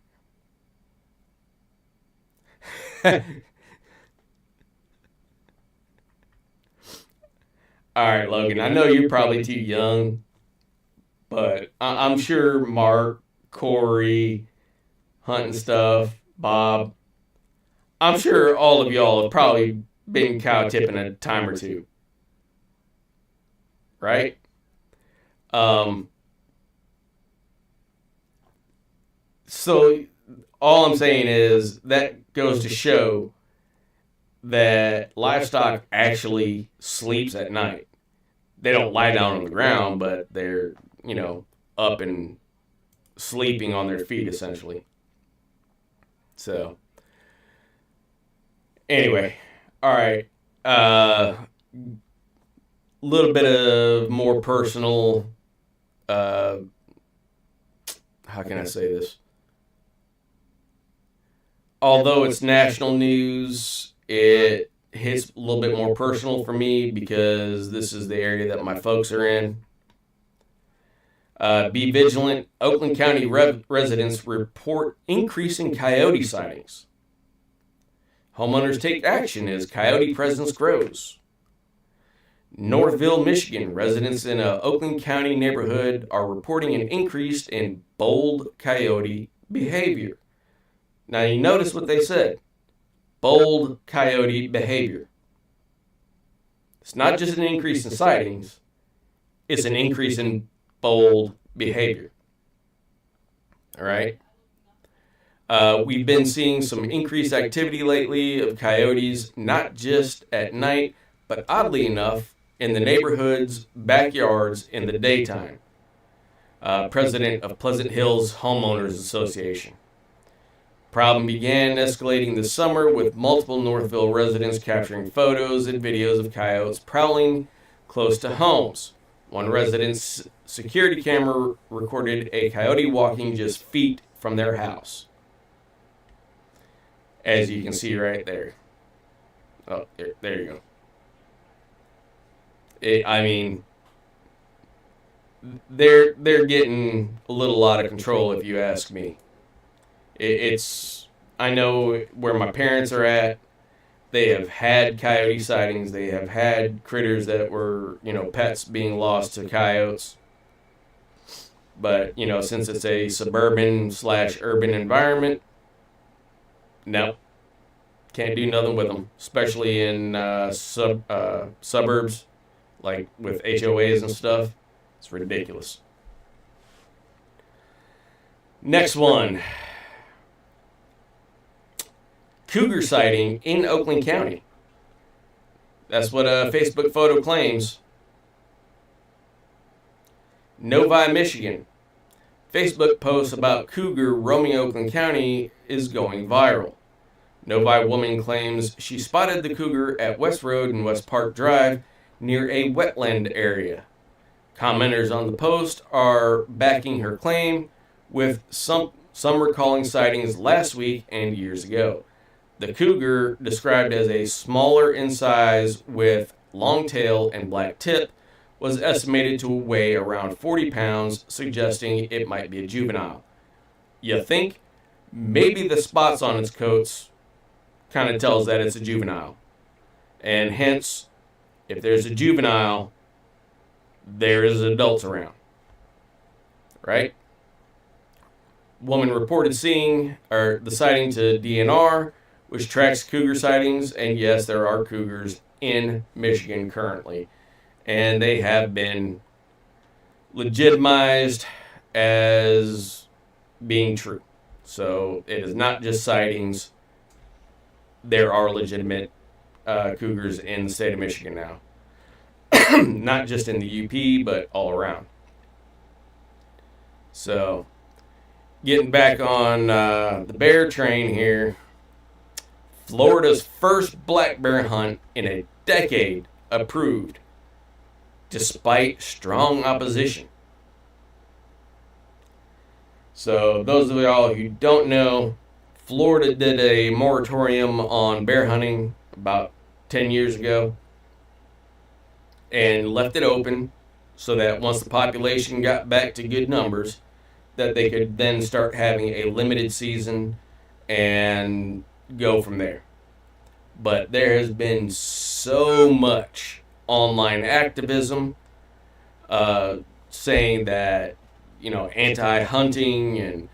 All right, Logan, I know you're probably too young, but I'm sure Mark, Corey, Hunt and Stuff, Bob, I'm sure all of y'all have probably been cow tipping a time or two. Right? So all I'm saying is that goes to show that livestock actually sleeps at night. They don't lie down on the ground, but they're, up and sleeping on their feet essentially. So anyway, all right. Little bit of more personal, how can I say this? Although it's national news, it hits a little bit more personal for me because this is the area that my folks are in. Be vigilant. Oakland County residents report increasing coyote sightings. Homeowners take action as coyote presence grows. Northville, Michigan, residents in a Oakland County neighborhood are reporting an increase in bold coyote behavior. Now you notice what they said. Bold coyote behavior. It's not just an increase in sightings, it's an increase in bold behavior. All right? We've been seeing some increased activity lately of coyotes, not just at night, but oddly enough, in the neighborhood's backyards in the daytime. President of Pleasant Hills Homeowners Association. Problem began escalating this summer with multiple Northville residents capturing photos and videos of coyotes prowling close to homes. One resident's security camera recorded a coyote walking just feet from their house. As you can see right there. Oh, there you go. I mean, they're getting a little out of control, if you ask me. I know where my parents are at. They have had coyote sightings. They have had critters that were, pets being lost to coyotes. But, since it's a suburban/urban environment, no, can't do nothing with them, especially in suburbs, like with HOAs and stuff. It's ridiculous. Next one. Cougar sighting in Oakland County. That's what a Facebook photo claims. Novi, Michigan. Facebook post about cougar roaming Oakland County is going viral. Novi woman claims she spotted the cougar at West Road and West Park Drive near a wetland area. Commenters on the post are backing her claim, with some recalling sightings last week and years ago. The cougar, described as a smaller in size with long tail and black tip, was estimated to weigh around 40 pounds, suggesting it might be a juvenile. You think? Maybe the spots on its coats kind of tells that it's a juvenile. And hence, if there's a juvenile, there is adults around. Right? Woman reported the sighting to DNR, which tracks cougar sightings, and yes, there are cougars in Michigan currently, and they have been legitimized as being true. So it is not just sightings. There are legitimate cougars in the state of Michigan now. Not just in the UP, but all around. So, getting back on the bear train here. Florida's first black bear hunt in a decade approved, despite strong opposition. So, those of y'all who don't know, Florida did a moratorium on bear hunting about 10 years ago and left it open so that once the population got back to good numbers, that they could then start having a limited season and go from there. But there has been so much online activism saying that, anti-hunting and,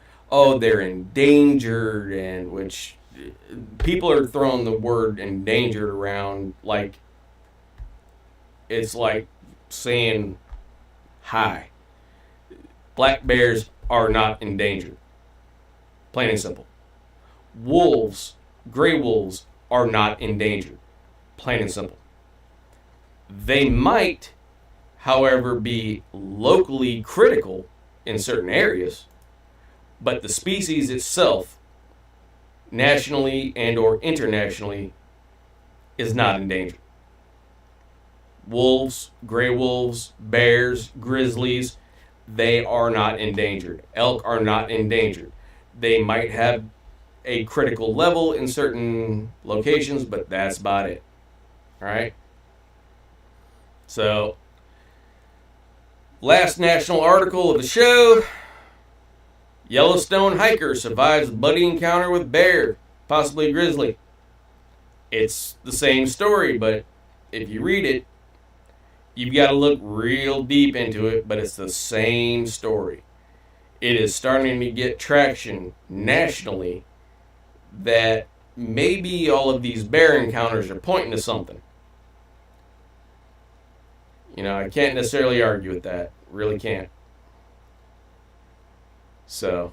they're endangered, and which people are throwing the word endangered around like it's like saying hi. Black bears are not endangered. Plain and simple. Gray wolves are not endangered. Plain and simple. They might, however, be locally critical in certain areas, but the species itself, nationally and or internationally, is not endangered. Wolves, gray wolves, bears, grizzlies, they are not endangered. Elk are not endangered. They might have a critical level in certain locations, but that's about it. All right? So, last national article of the show. Yellowstone hiker survives bloody encounter with bear, possibly grizzly. It's the same story, but if you read it, you've got to look real deep into it, but it's the same story. It is starting to get traction nationally that maybe all of these bear encounters are pointing to something. I can't necessarily argue with that. Really can't. So,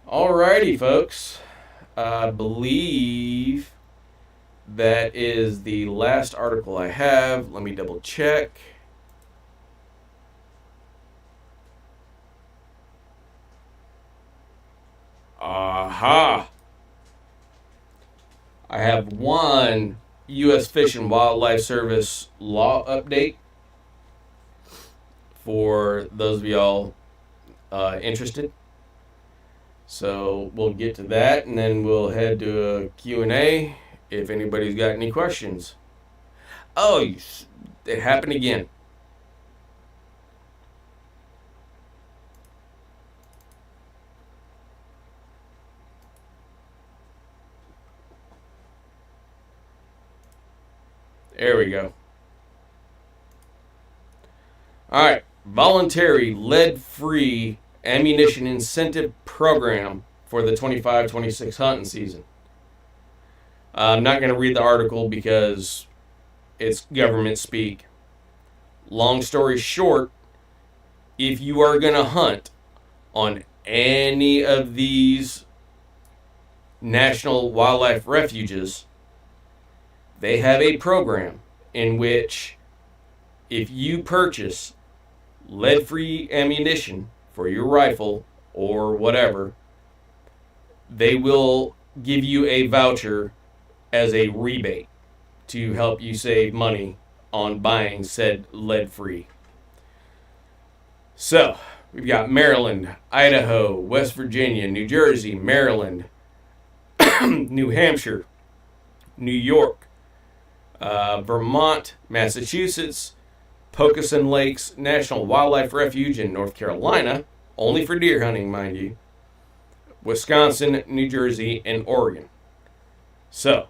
alrighty, folks. I believe that is the last article I have. Let me double check. Aha! I have one U.S. Fish and Wildlife Service law update. for those of y'all interested. So we'll get to that, and then we'll head to a Q&A if anybody's got any questions. Oh, it happened again. There we go. All right. Voluntary lead-free ammunition incentive program for the 25-26 hunting season. I'm not going to read the article because it's government speak. Long story short, if you are going to hunt on any of these national wildlife refuges, they have a program in which if you purchase lead-free ammunition for your rifle or whatever, they will give you a voucher as a rebate to help you save money on buying said lead-free. So, we've got Maryland, Idaho, West Virginia, New Jersey, Maryland, New Hampshire, New York, Vermont, Massachusetts, Pocosin Lakes National Wildlife Refuge in North Carolina, only for deer hunting, mind you, Wisconsin, New Jersey, and Oregon. So,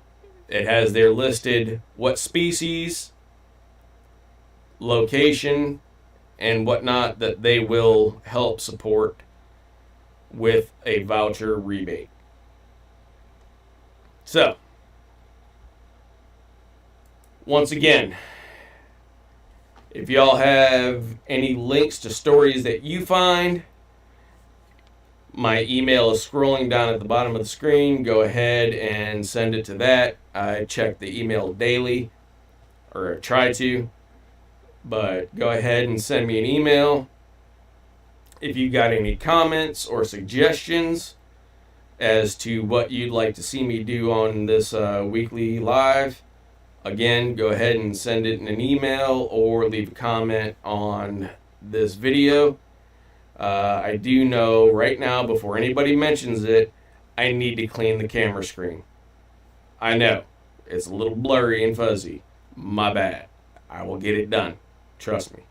it has there listed what species, location, and whatnot that they will help support with a voucher rebate. So, once again, if y'all have any links to stories that you find, my email is scrolling down at the bottom of the screen. Go ahead and send it to that. I check the email daily, or try to, but go ahead and send me an email. If you got any comments or suggestions as to what you'd like to see me do on this weekly live, again, go ahead and send it in an email or leave a comment on this video. I do know right now, before anybody mentions it, I need to clean the camera screen. I know, it's a little blurry and fuzzy. My bad. I will get it done. Trust me.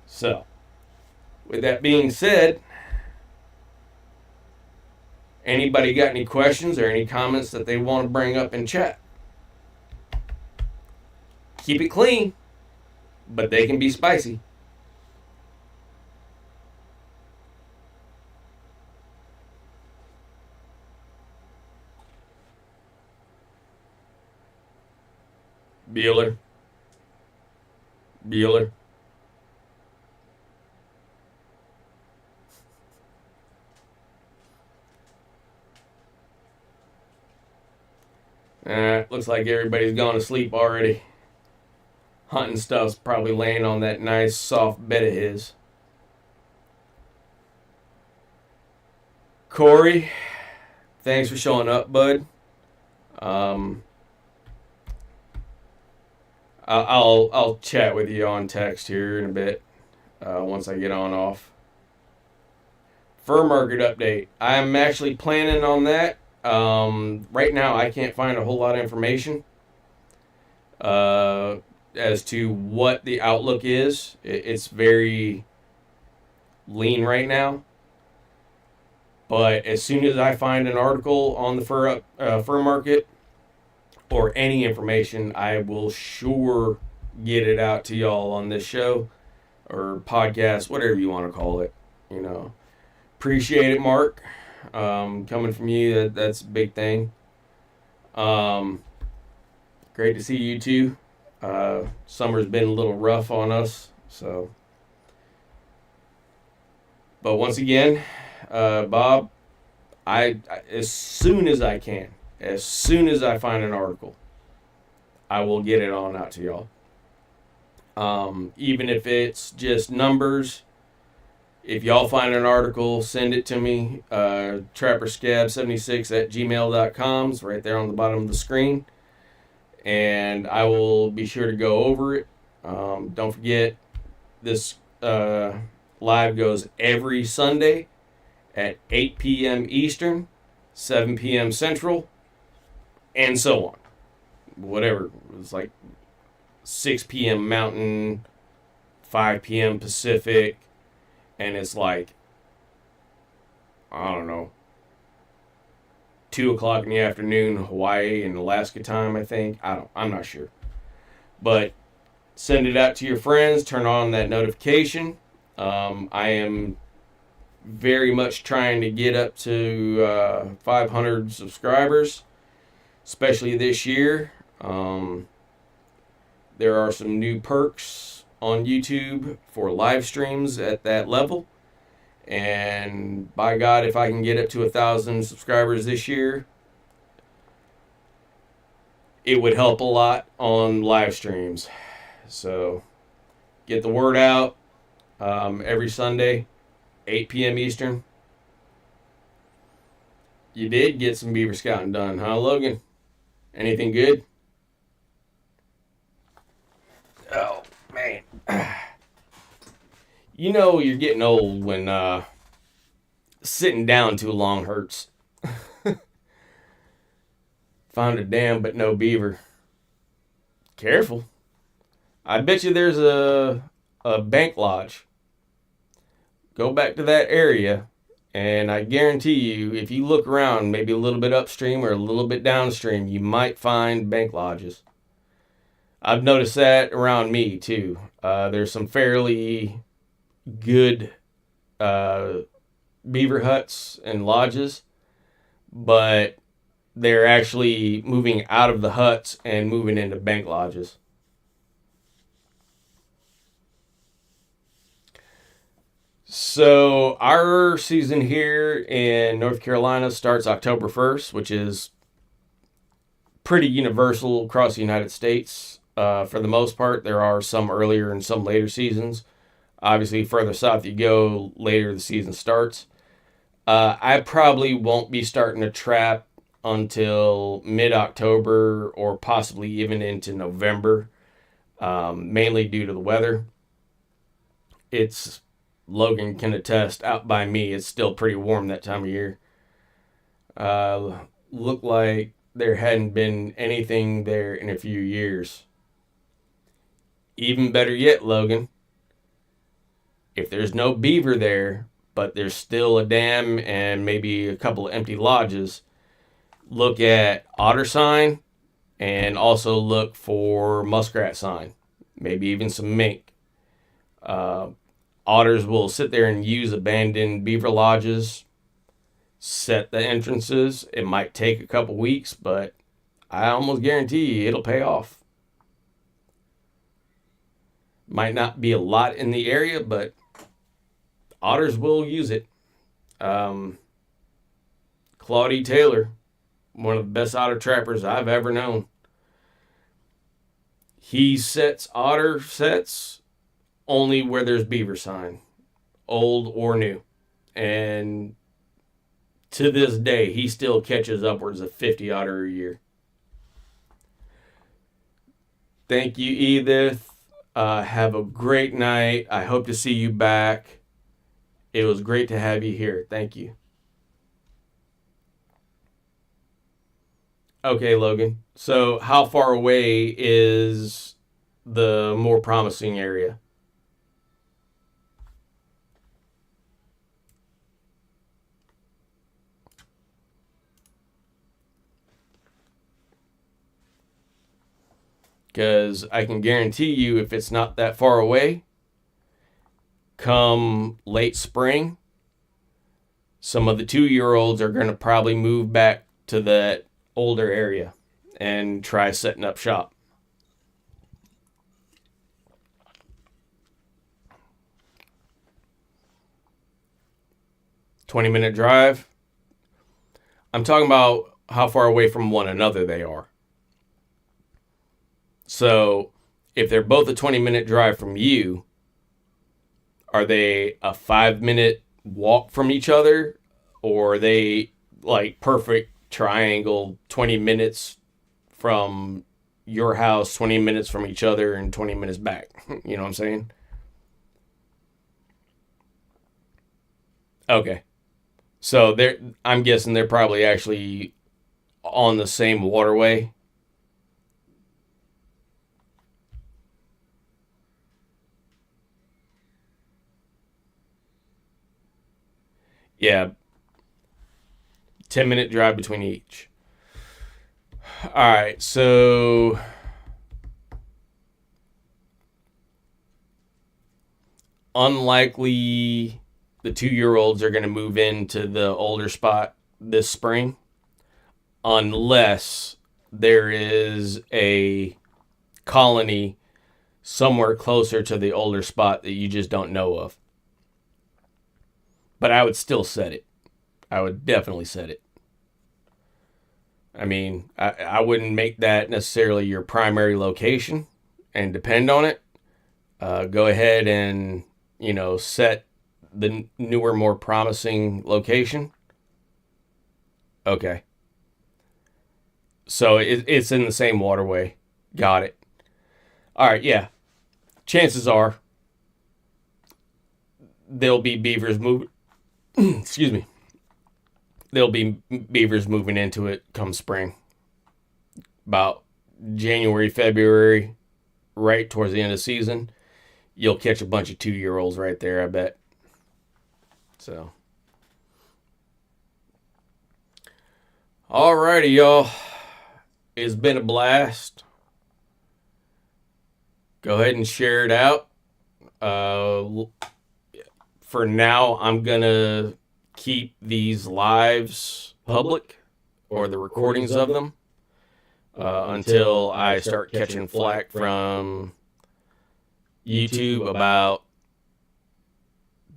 So, with that being said, anybody got any questions or any comments that they want to bring up in chat? Keep it clean, but they can be spicy. Bueller. Looks like everybody's gone to sleep already. Hunting stuff's probably laying on that nice soft bed of his. Corey, thanks for showing up, bud. I'll chat with you on text here in a bit once I get on off. Fur market update. I'm actually planning on that. Right now, I can't find a whole lot of information as to what the outlook is. It's very lean right now. But as soon as I find an article on the fur market or any information, I will sure get it out to y'all on this show or podcast, whatever you want to call it. You know, appreciate it, Mark. Coming from you, that's a big thing. Great to see you too. Summer's been a little rough on us, so. But once again, Bob, I as soon as I can, as soon as I find an article, I will get it on out to y'all. Even if it's just numbers, if y'all find an article, send it to me. TrapperScab76@gmail.com is right there on the bottom of the screen. And I will be sure to go over it. Don't forget, this live goes every Sunday at 8 p.m. Eastern, 7 p.m. Central, and so on. Whatever. It's like 6 p.m. Mountain, 5 p.m. Pacific, and it's like, I don't know, 2 o'clock in the afternoon, Hawaii and Alaska time, I think. I'm not sure. But send it out to your friends, turn on that notification. I am very much trying to get up to 500 subscribers, especially this year. There are some new perks on YouTube for live streams at that level. And by God, if I can get up to 1,000 subscribers this year, it would help a lot on live streams. So get the word out every Sunday, 8 p.m. Eastern. You did get some beaver scouting done, huh, Logan? Anything good? Oh, man. You know you're getting old when sitting down too long hurts. Found a dam but no beaver. Careful. I bet you there's a bank lodge. Go back to that area, and I guarantee you, if you look around maybe a little bit upstream or a little bit downstream, you might find bank lodges. I've noticed that around me too. There's some fairly good beaver huts and lodges, but they're actually moving out of the huts and moving into bank lodges. So our season here in North Carolina starts October 1st, which is pretty universal across the United States. For the most part, there are some earlier and some later seasons. Obviously, further south you go, later the season starts. I probably won't be starting to trap until mid-October or possibly even into November, mainly due to the weather. Logan can attest, out by me, it's still pretty warm that time of year. Looked like there hadn't been anything there in a few years. Even better yet, Logan, if there's no beaver there, but there's still a dam and maybe a couple of empty lodges, look at otter sign and also look for muskrat sign, maybe even some mink. Otters will sit there and use abandoned beaver lodges, set the entrances. It might take a couple weeks, but I almost guarantee you it'll pay off. Might not be a lot in the area, but otters will use it. Claudie Taylor, one of the best otter trappers I've ever known. He sets otter sets only where there's beaver sign, old or new. And to this day, he still catches upwards of 50 otter a year. Thank you, Edith. Have a great night. I hope to see you back. It was great to have you here. Thank you. Okay, Logan. So how far away is the more promising area? Because I can guarantee you, if it's not that far away, come late spring, some of the 2-year-olds are going to probably move back to that older area and try setting up shop. "20-minute drive." I'm talking about how far away from one another they are. So if they're both a 20-minute drive from you, are they a 5-minute walk from each other? Or are they like perfect triangle, 20 minutes from your house, 20 minutes from each other, and 20 minutes back? You know what I'm saying? Okay. So I'm guessing they're probably actually on the same waterway. Yeah, 10-minute drive between each. All right, so unlikely the 2-year-olds are going to move into the older spot this spring unless there is a colony somewhere closer to the older spot that you just don't know of. But I would still set it. I would definitely set it. I mean, I wouldn't make that necessarily your primary location and depend on it. Go ahead and, set the newer, more promising location. Okay. So it's in the same waterway. Got it. All right, yeah. Chances are there'll be beavers moving. Excuse me. There'll be beavers moving into it come spring. About January, February, right towards the end of the season, you'll catch a bunch of 2-year-olds right there, I bet. So, alrighty, y'all. It's been a blast. Go ahead and share it out. For now, I'm going to keep these lives public or the recordings of them until I start catching flack from YouTube about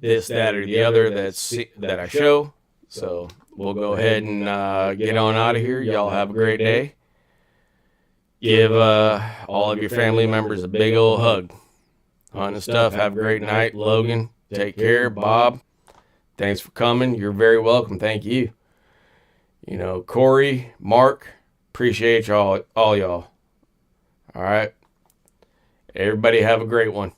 this, that, or the other that I show. So we'll go ahead and get on out of here. Y'all have a great day. Give all of your family members a big old hug. Hunting stuff. Have a great night, Logan. Take care, Bob. Thanks for coming. You're very welcome. Thank you. Corey, Mark, appreciate y'all, all y'all. All right. Everybody have a great one.